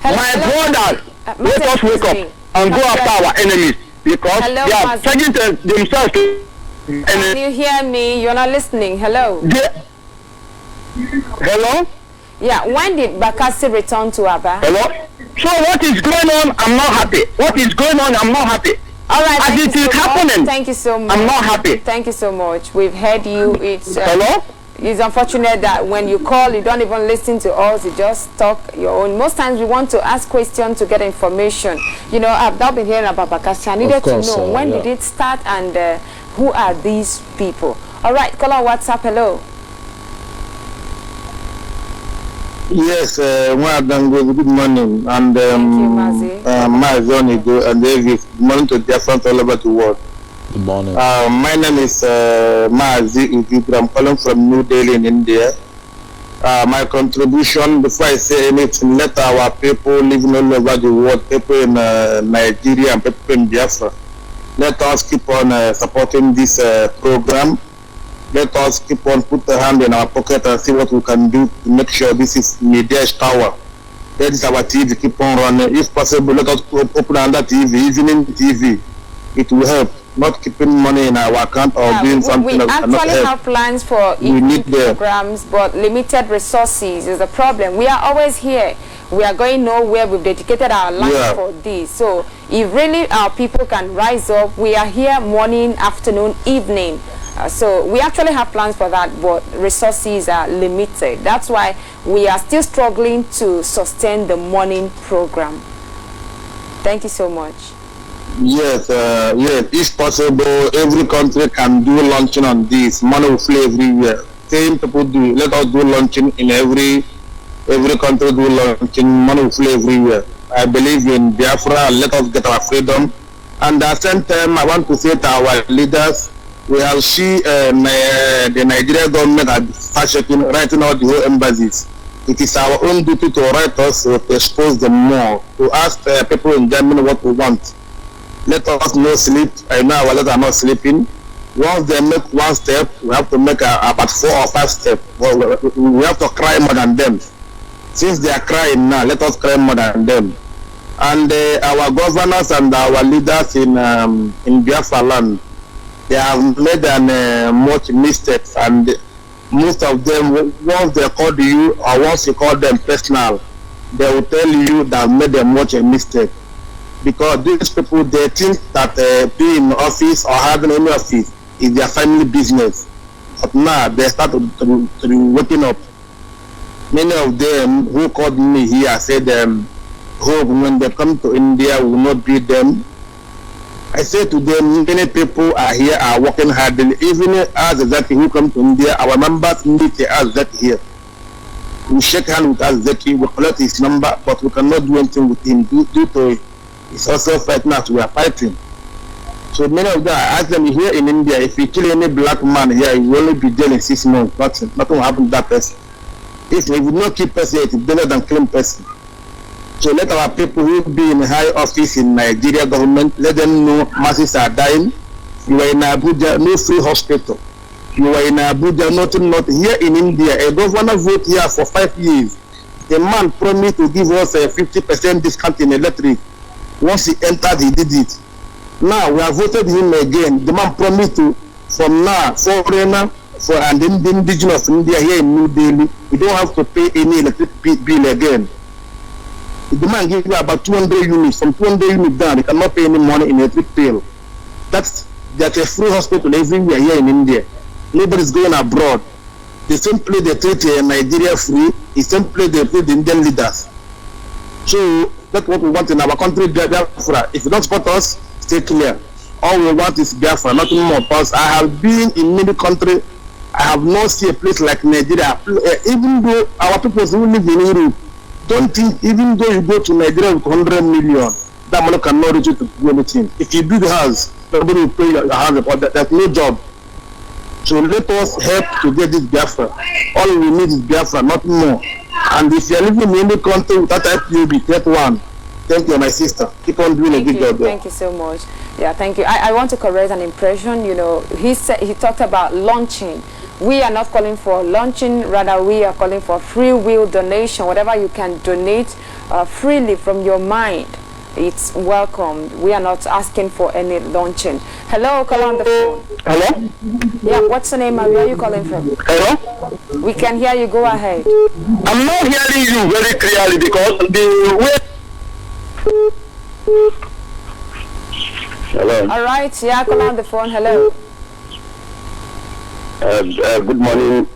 Speaker 6: My brothers, let us wake up and go after our enemies because they are taking themselves to.
Speaker 1: Can you hear me? You're not listening. Hello.
Speaker 6: Hello?
Speaker 1: Yeah, when did Bakassi return to Abia?
Speaker 6: Hello? So what is going on? I'm not happy. What is going on? I'm not happy.
Speaker 1: All right,
Speaker 6: as it is happening.
Speaker 1: Thank you so much.
Speaker 6: I'm not happy.
Speaker 1: Thank you so much. We've heard you.
Speaker 6: Hello?
Speaker 1: It's unfortunate that when you call, you don't even listen to us. You just talk your own. Most times we want to ask questions to get information. You know, I've not been hearing about Bakassi. I needed to know when did it start and who are these people. All right, call on WhatsApp. Hello.
Speaker 6: Yes, good morning. And
Speaker 1: thank you, Mazi.
Speaker 6: And David, good morning to different all over the world.
Speaker 2: Good morning.
Speaker 6: My name is Mazi Ujubu. I'm calling from New Delhi in India. My contribution, before I say anything, let our people living all over the world, people in Nigeria and people in Biafra, let us keep on supporting this program. Let us keep on put a hand in our pocket and see what we can do to make sure this is media's tower. That is our TV, keep on running. If possible, let us open another TV, evening TV. It will help. Not keeping money in our account or doing something that cannot help.
Speaker 1: We actually have plans for evening programs, but limited resources is a problem. We are always here. We are going nowhere. We've dedicated our life for this. So if really our people can rise up, we are here morning, afternoon, evening. So we actually have plans for that, but resources are limited. That's why we are still struggling to sustain the morning program. Thank you so much.
Speaker 6: Yes, yes. If possible, every country can do launching on this. Money will flow everywhere. Same people do. Let us do launching in every country. Do launching. Money will flow everywhere. I believe in Biafra. Let us get our freedom. And at the same time, I want to say to our leaders, we have seen the Nigerian government writing out the whole embassies. It is our own duty to write us to expose them more, to ask people in Germany what we want. Let us not sleep. I know our leaders are not sleeping. Once they make one step, we have to make about 4 or 5 steps. We have to cry more than them. Since they are crying now, let us cry more than them. And our governors and our leaders in Biafra land, they have made much mistakes, and most of them, once they call you or once you call them personal, they will tell you that made them much a mistake. Because these people, they think that being in office or having any office is their family business. But now they start to waking up. Many of them who called me here said hope when they come to India will not beat them. I say to them, many people are here, are working hard. Even as Zaki who come to India, our members meet as Zaki here. We shake hands with Zaki, we collect his number, but we cannot do anything with him due to it's also fighting us. We are fighting. So many of them, I ask them here in India, if you kill any black man here, you will only be jailed in 6 months. Nothing will happen to that person. If we would not keep person, it is better than killing person. So let our people who be in high office in Nigeria government, let them know masses are dying. You are in Abuja, no free hospital. You are in Abuja, nothing, not here in India. A governor vote here for 5 years. The man promised to give us a 50% discount in electric. Once he entered, he did it. Now we have voted him again. The man promised to, from now, for and then the indigenous in India here in New Delhi, you don't have to pay any electric bill again. The man gives you about 200 units. From 200 units down, you cannot pay any money in electric bill. That's a free hospital everywhere here in India. Nobody's going abroad. The same place they treat Nigeria free, the same place they treat the Indian leaders. So that's what we want in our country, Biafra. If you don't support us, stay clear. All we want is Biafra, nothing more. Because I have been in many countries, I have not seen a place like Nigeria. Even though our people who live in Europe, don't think, even though you go to Nigeria with 100 million, that money cannot reach you to do anything. If you build a house, nobody will pay your house, but there's no job. So let us help to get this Biafra. All we need is Biafra, nothing more. And if you're living in any country without IPOB, get one. Thank you, my sister. Keep on doing a good job there.
Speaker 1: Thank you so much. Yeah, thank you. I want to correct an impression. You know, he talked about launching. We are not calling for launching, rather we are calling for free will donation. Whatever you can donate freely from your mind, it's welcome. We are not asking for any launching. Hello, call on the phone.
Speaker 6: Hello?
Speaker 1: Yeah, what's the name and where are you calling from?
Speaker 6: Hello?
Speaker 1: We can hear you, go ahead.
Speaker 6: I'm not hearing you very clearly because the way...
Speaker 8: Hello.
Speaker 1: All right, yeah, call on the phone. Hello.
Speaker 8: Good morning.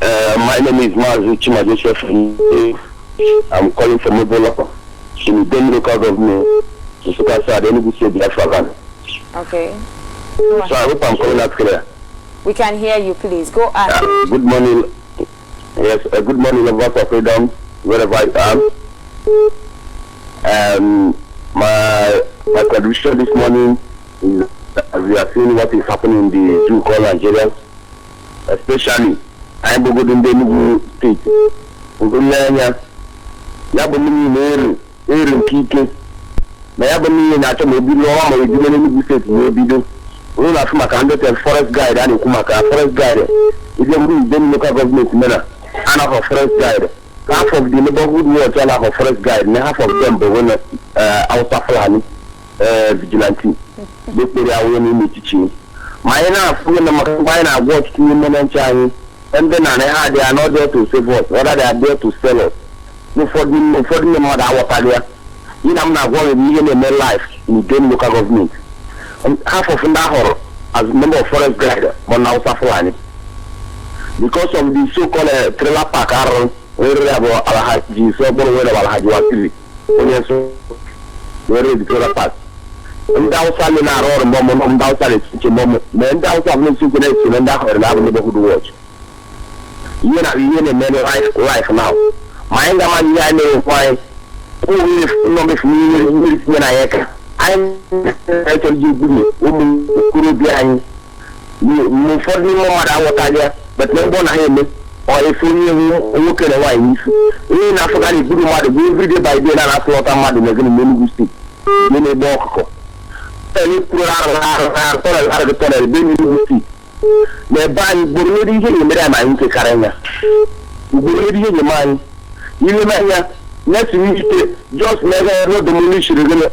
Speaker 8: My name is Mazuchi Joseph. I'm calling from Ebola in the local government. Enugu State Governor.
Speaker 1: Okay.
Speaker 8: So I hope I'm calling up clear.
Speaker 1: We can hear you, please. Go ahead.
Speaker 8: Good morning. Yes, good morning, lovers of freedom, wherever I am. My contribution this morning is that we are seeing what is happening in the Jew called Nigeria, especially I'm going in the Enugu State. We're going to Kike. Na ya bani na to mobi no ma we di Enugu State no bi do. We na fuma ka 100 forest guide and kuma ka forest guide. If you move the local government mena and have a forest guide. Half of the neighborhood watch and have a forest guide. And half of them be when outer Fulani vigilante. They pay away ni teaching. My na full na makambana watch to moment chani. And then they are not there to save us, rather they are there to sell us. No for the mother water there. You know, I'm not going to million in my life in the local government. Half of that as a member of forest guide, but now Fulani. Because of the so-called trailer park around where they have Alhaji, so where Alhaji was where is the trailer park? And outside in our own moment, outside it's a moment, then outside no synchronization and that or another neighborhood watch. You know, you in many life now. My man, I know why. I'm actually good behind you for the moment but no one I me or if you look at the wine. You know, forgot a good mother every day by day and I thought I'm mad in the Enugu State. You may walk. Tell you put out the tunnel, Enugu State. The band Burudi here, Madame, I'm to Carena. Burudi here, man. You remember. Next week, just never wrote the militia. The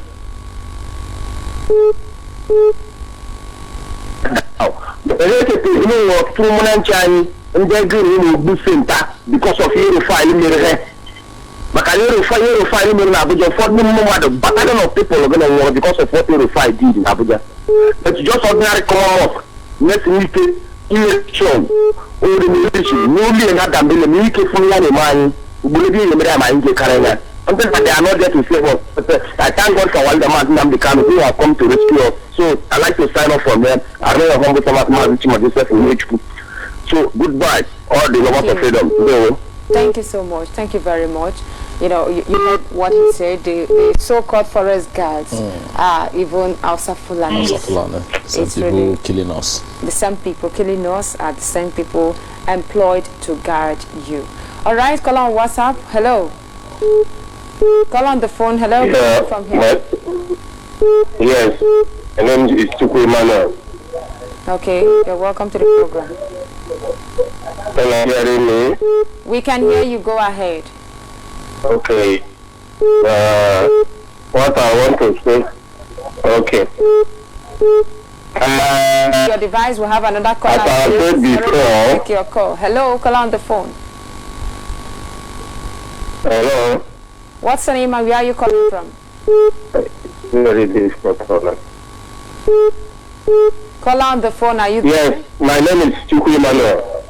Speaker 8: 2 months and they're going to center because of you filing me. But I will filing in Abuja for the moment, but I don't know people are going to work because of what you did in Abuja. It's just ordinary common work. Next week, election, or the militia, newly another million from one man. Believe you, they are not there to save us. But I thank God for all the man who have come to rescue us. So I like to sign off from them. I know a humble Joseph. So goodbye, all the lovers of freedom. Go.
Speaker 1: Thank you so much. Thank you very much. You know, you heard what he said. The so-called forest guards are even outside Fulani.
Speaker 2: Some people really killing us.
Speaker 1: The same people killing us are the same people employed to guard you. All right, call on WhatsApp. Hello. Call on the phone. Hello.
Speaker 8: Yeah,
Speaker 1: from here.
Speaker 8: Yes. My name is Chukwu Emmanuel.
Speaker 1: Okay, you're welcome to the program.
Speaker 8: Can you hear me?
Speaker 1: We can hear you. Go ahead.
Speaker 8: Okay. What I want to say. Okay.
Speaker 1: Your device will have another caller.
Speaker 8: As I said before.
Speaker 1: Take your call. Hello, caller on the phone.
Speaker 8: Hello.
Speaker 1: What's the name and where are you calling from?
Speaker 8: Very difficult.
Speaker 1: Caller on the phone, are you there?
Speaker 8: Yes, my name is Chukwu Emmanuel.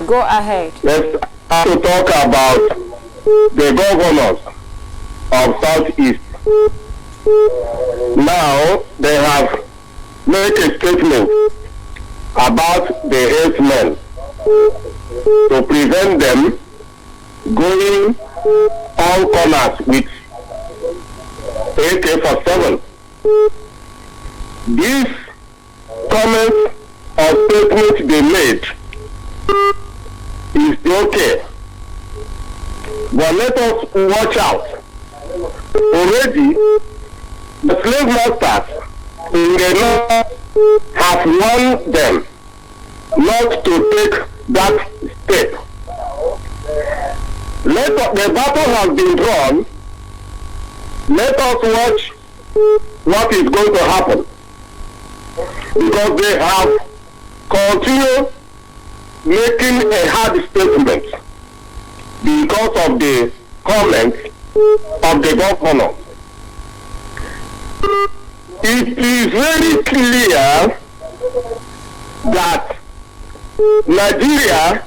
Speaker 1: Go ahead.
Speaker 8: Let's to talk about the governors of Southeast. Now they have made a statement about the herdsmen to prevent them going all corners with AK-47. These comments or statements they made is okay. But let us watch out. Already, the slave masters in the north have warned them not to take that step. The battle has been drawn. Let us watch what is going to happen. Because they have continued making a hard statement because of the comments of the governor. It is very clear that Nigeria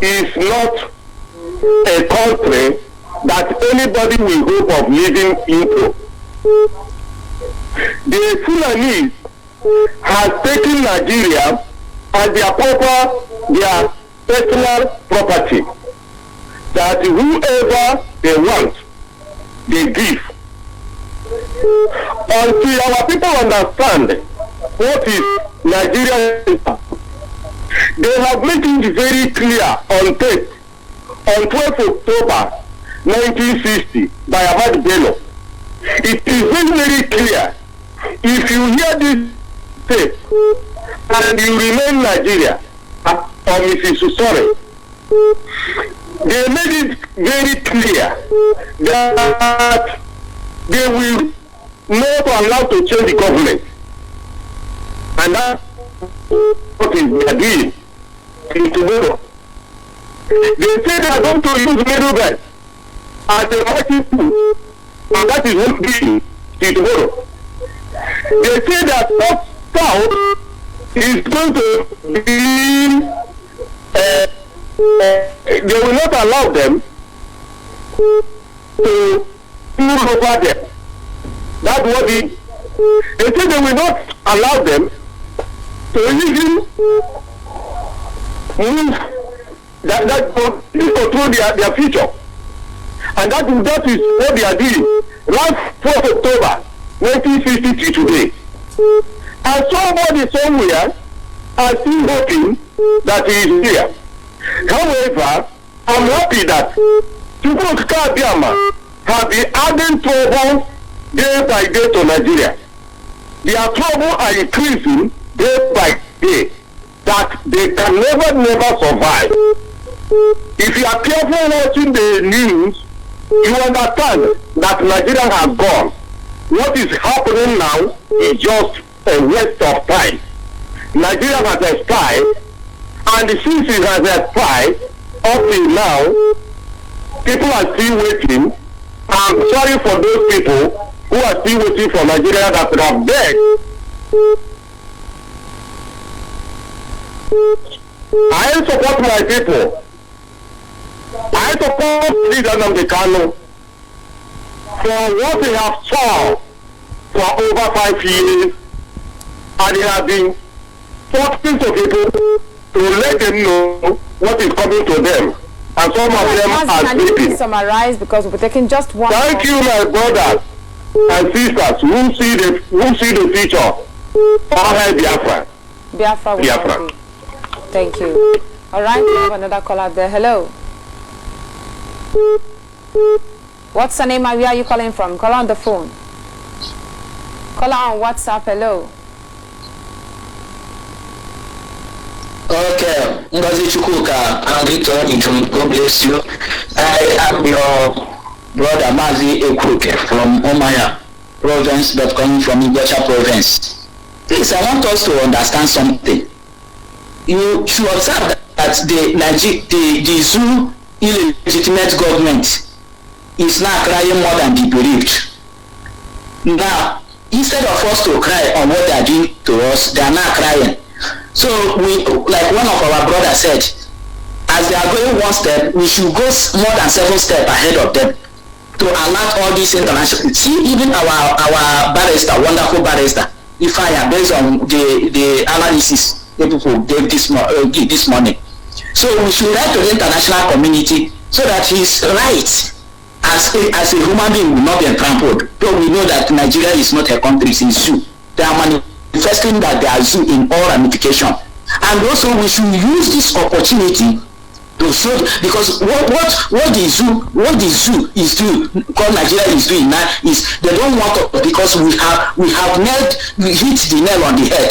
Speaker 8: is not a country that anybody will hope of living into. The Sudanese has taken Nigeria as their personal property, that whoever they want, they give. Until our people understand what is Nigeria, they have made it very clear on tape on 12th October 1960 by Ahmad Bello. It is very, very clear. If you hear this tape and you remain Nigeria, or Mrs. Susore, they made it very clear that they will not allow to change the government. And that's what is they are doing in tomorrow. They say they are going to use middlemen as a mighty tool, and that is what they do in tomorrow. They say that South is going to be they will not allow them to move over them. That's what they say they will not allow them to even move that control their future. And that is what they are doing. Last 4th October 1960 to today. And somebody somewhere are still hoping that he is here. However, I'm happy that people of Abia have been adding trouble day by day to Nigeria. Their trouble are increasing day by day, that they can never survive. If you are careful watching the news, you understand that Nigeria has gone. What is happening now is just a waste of time. Nigeria has expired, and since it has expired, up till now, people are still waiting. I'm sorry for those people who are still waiting for Nigeria that have begged. I support my people. I support President Muhammadu for what they have sought for over 5 years, and they have been talking to people to let them know what is coming to them. And some of them are sleeping.
Speaker 1: Summarize, because we're taking just one.
Speaker 8: Thank you, my brothers and sisters who see the future. All hail Biafra.
Speaker 1: Biafra.
Speaker 8: Biafra.
Speaker 1: Thank you. All right, we have another call out there. Hello. What's the name and where are you calling from? Call on the phone. Call on WhatsApp. Hello.
Speaker 9: Okay, Ngozi Chukwuka, I'm Victor Onichum. God bless you. I am your brother Mazi Ekuke from Umahi province, but coming from Ibocha province. Please, I want us to understand something. You should observe that the zoo illegitimate government is now crying more than the bereaved. Now, instead of us to cry on what they are doing to us, they are now crying. So we, like one of our brothers said, as they are going one step, we should go more than 7 steps ahead of them to alert all these international. See, even our barrister, wonderful barrister, Ifaya, based on the analysis the people gave this morning. So we should write to the international community so that his rights as a human being will not be trampled. Though we know that Nigeria is not a country, it's a zoo. They are manifesting that they are zoo in all ramifications. And also we should use this opportunity to show, because what the zoo is doing, called Nigeria is doing now, is they don't want us, because we hit the nail on the head.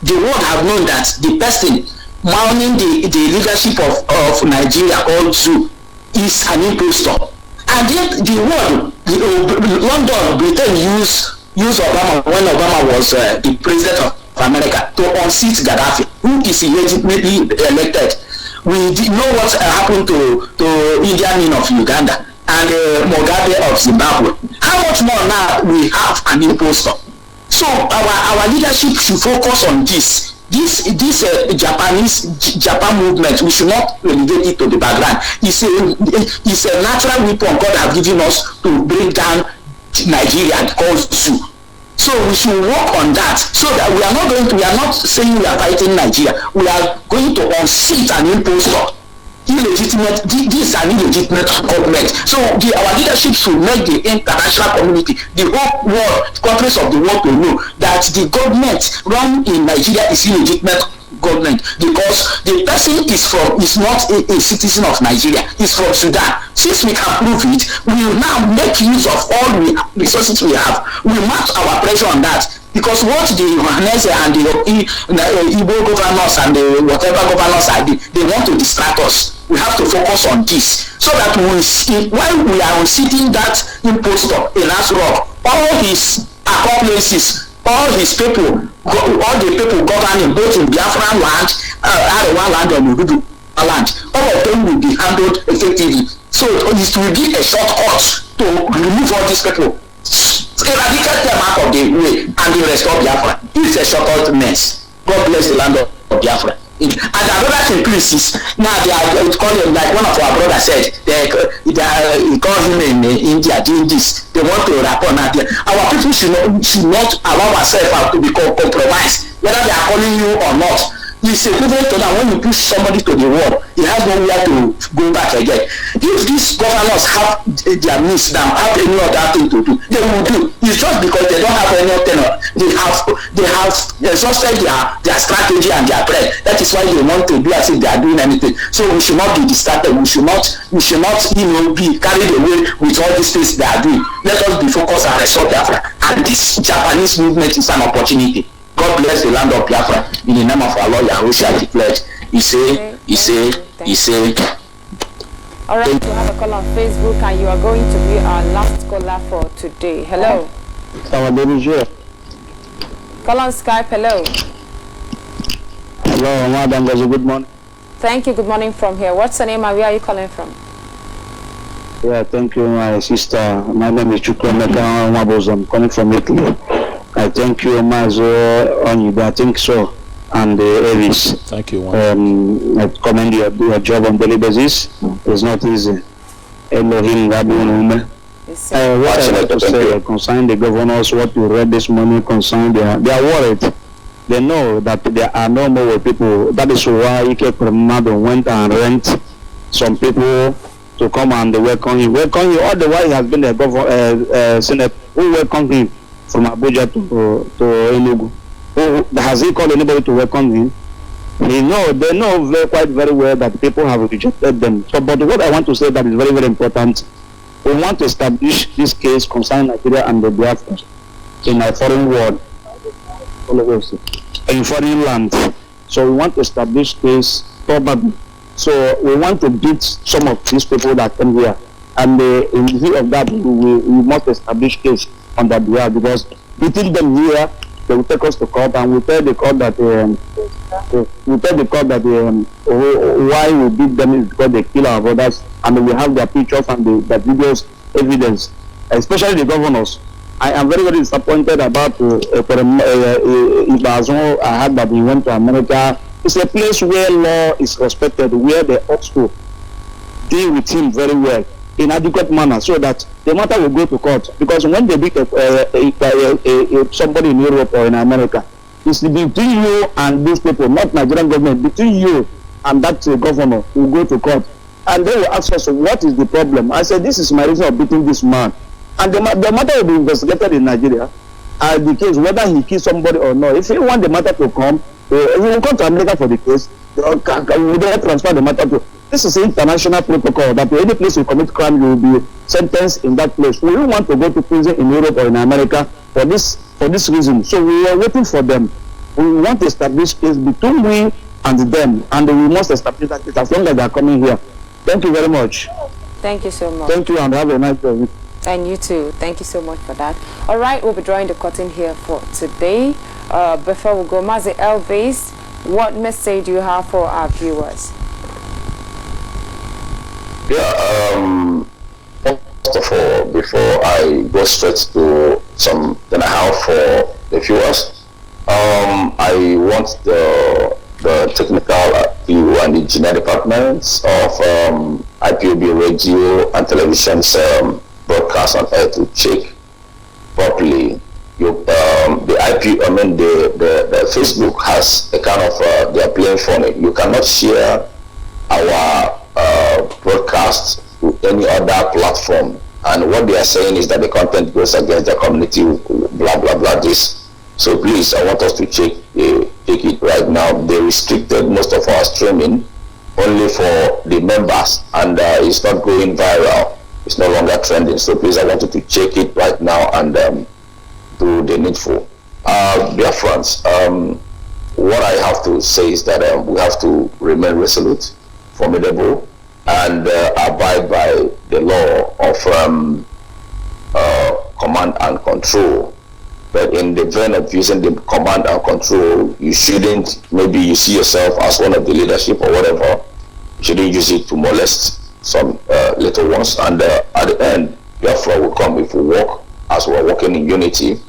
Speaker 9: The world have known that the person mounting the leadership of Nigeria called zoo is an impostor. And yet the world, London, Britain used Obama when Obama was the president of America to unseat Gaddafi, who is illegitimately elected. We did know what happened to Idi Amin of Uganda and Mugabe of Zimbabwe. How much more now we have an impostor? So our leadership should focus on this. This Japan movement, we should not relegate it to the background. It's a natural weapon God have given us to bring down Nigeria called zoo. So we should work on that, so that we are not saying we are fighting Nigeria. We are going to unseat an impostor. This is an illegitimate government. So our leadership should make the international community, the whole world, countries of the world to know that the government run in Nigeria is illegitimate government, because the person is not a citizen of Nigeria, he's from Sudan. Since we can prove it, we will now make use of all the resources we have. We mount our pressure on that, because what the Johannes and the Igbo governors and the whatever governors are, they want to distract us. We have to focus on this, so that while we are sitting that impostor in Asrock, all his accomplices, all his people, all the people governing both in Biafran land, Arewa land, and Ududu land, all of them will be handled effectively. So it will be a shortcut to remove all these people, eradicate them out of the way, and the restore Biafra. It's a shortcut mess. God bless the land of Biafra. And another thing, please, is now they are calling, like one of our brothers said, they call him in India doing this. They want to rapport now. Our people should not allow ourselves to be compromised, whether they are calling you or not. It's equivalent to that when you push somebody to the wall, he has nowhere to go back again. If these governors have their means now, have any other thing to do, they will do. It's just because they don't have any tenor. They have exhausted their strategy and their plan. That is why they want to do as if they are doing anything. So we should not be distracted. We should not be carried away with all these things they are doing. Let us be focused and restore Biafra. And this Japanese movement is an opportunity. God bless the land of Biafra. In the name of our Lord Yahushua declared. He say.
Speaker 1: All right, we have a call on Facebook, and you are going to be our last caller for today. Hello. Call on Skype. Hello.
Speaker 6: Hello, madam. Good morning.
Speaker 1: Thank you. Good morning from here. What's the name and where are you calling from?
Speaker 6: Yeah, thank you, my sister. My name is Chukwemeka Mabos. I'm calling from Italy. I thank you, Mazo, I think so, and Elvis.
Speaker 2: Thank you.
Speaker 6: I commend your job on daily basis. It's not easy. Elohim Gabi. What I like to say concerning the governors, what you read this morning concerning they are worried. They know that there are no more people. That is why Ike Muhammadu went and rent some people to come and welcome him. Welcome you all the while he has been the Senate who welcomed him from Abuja to Enugu. Has he called anybody to welcome him? They know quite very well that people have rejected them. So, but what I want to say that is very, very important, we want to establish this case concerning Nigeria and the Biafra in a foreign world, in foreign land. So we want to establish this probably. So we want to beat some of these people that come here. And in view of that, we must establish case on that behalf, because beating them here they will take us to court, and we tell the court that why we beat them is because they kill our brothers, and we have their pictures and the videos evidence, especially the governors. I am very, very disappointed about Ibazon. I heard that he went to America. It's a place where law is respected, where they also deal with him very well in adequate manner, so that the matter will go to court. Because when they beat somebody in Europe or in America, it's between you and these people, not Nigerian government. Between you and that governor will go to court, and they will ask us, what is the problem? I said, this is my reason of beating this man, and the matter will be investigated in Nigeria, the case whether he killed somebody or not. If you want the matter to come, we will come to America for the case. We will transfer the matter to. This is an international protocol that any place you commit crime, you will be sentenced in that place. We don't want to go to prison in Europe or in America for this reason. So we are waiting for them. We want to establish case between we and them, and we must establish that case as long as they are coming here. Thank you very much.
Speaker 1: Thank you so much.
Speaker 6: Thank you, and have a nice day.
Speaker 1: And you too. Thank you so much for that. All right, we'll be drawing the curtain here for today. Before we go, Mazi Elvis, what message do you have for our viewers?
Speaker 3: Yeah, first of all, before I go straight to something I have for the viewers, I want the technical view and the engineer departments of IPOB radio and television's broadcast on air to check properly. The Facebook has a kind of they are playing funny. You cannot share our broadcast to any other platform, and what they are saying is that the content goes against the community, blah blah blah this. So please, I want us to check it right now. They restricted most of our streaming only for the members, and it's not going viral. It's no longer trending. So please, I want you to check it right now and do the needful. Dear friends, what I have to say is that we have to remain resolute, formidable, and abide by the law of command and control. But in the vein of using the command and control, you shouldn't, maybe you see yourself as one of the leadership or whatever, you shouldn't use it to molest some little ones. And at the end, therefore will come if we work as we are working in unity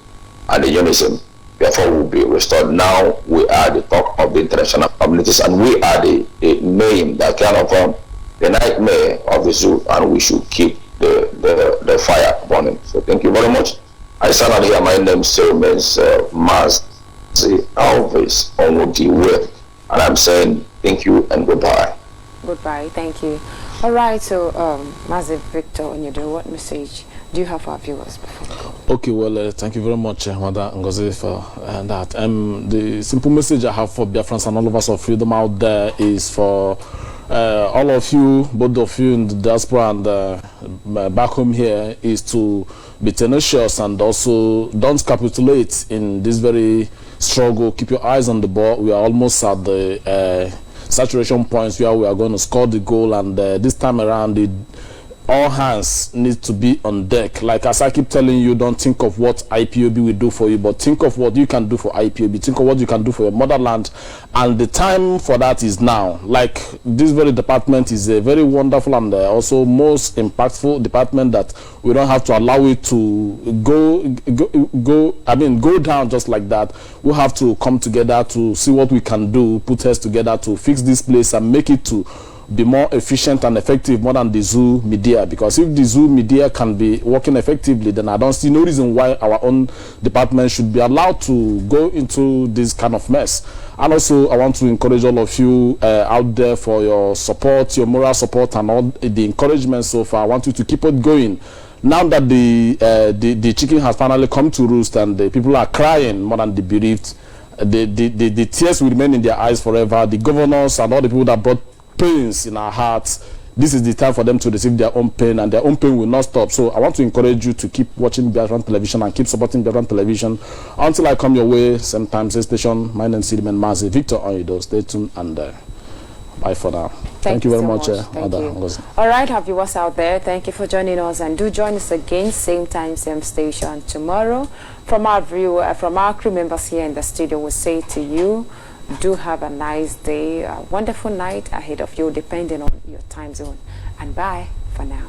Speaker 3: and the unison. Therefore will be restored. Now we are the talk of the international communities, and we are the name that kind of the nightmare of the zoo, and we should keep the fire burning. So thank you very much. I stand out here, my name still remains Mazi Elvis Onwodiwe, and I'm saying thank you and goodbye.
Speaker 1: Goodbye, thank you. All right, so Mazi Victor Onyedo, what message do you have for our viewers before we go?
Speaker 2: Okay, well, thank you very much, Mother Ngozi, for that. The simple message I have for Biafrans and all of us of freedom out there is for all of you, both of you in the diaspora and back home here, is to be tenacious and also don't capitulate in this very struggle. Keep your eyes on the ball. We are almost at the saturation points where we are going to score the goal, and this time around all hands need to be on deck. Like as I keep telling you, don't think of what IPOB will do for you, but think of what you can do for IPOB. Think of what you can do for your motherland, and the time for that is now. Like this very department is a very wonderful and also most impactful department that we don't have to allow it to go down just like that. We have to come together to see what we can do, put heads together to fix this place and make it to be more efficient and effective more than the zoo media. Because if the zoo media can be working effectively, then I don't see no reason why our own department should be allowed to go into this kind of mess. And also I want to encourage all of you out there for your support, your moral support and all the encouragement so far. I want you to keep it going. Now that the chicken has finally come to roost and the people are crying more than the bereaved, the tears will remain in their eyes forever. The governors and all the people that brought pains in our hearts, this is the time for them to receive their own pain, and their own pain will not stop. So I want to encourage you to keep watching Biafran television and keep supporting Biafran television until I come your way, same time, same station. My name is Mazi Victor Onyedo. Stay tuned and Bye for now.
Speaker 1: Thank you
Speaker 2: very
Speaker 1: so
Speaker 2: much.
Speaker 1: Thank you. All right, our viewers out there, thank you for joining us, and do join us again, same time, same station tomorrow. From our crew members here in the studio, we say to you, do have a nice day, a wonderful night ahead of you, depending on your time zone. And bye for now.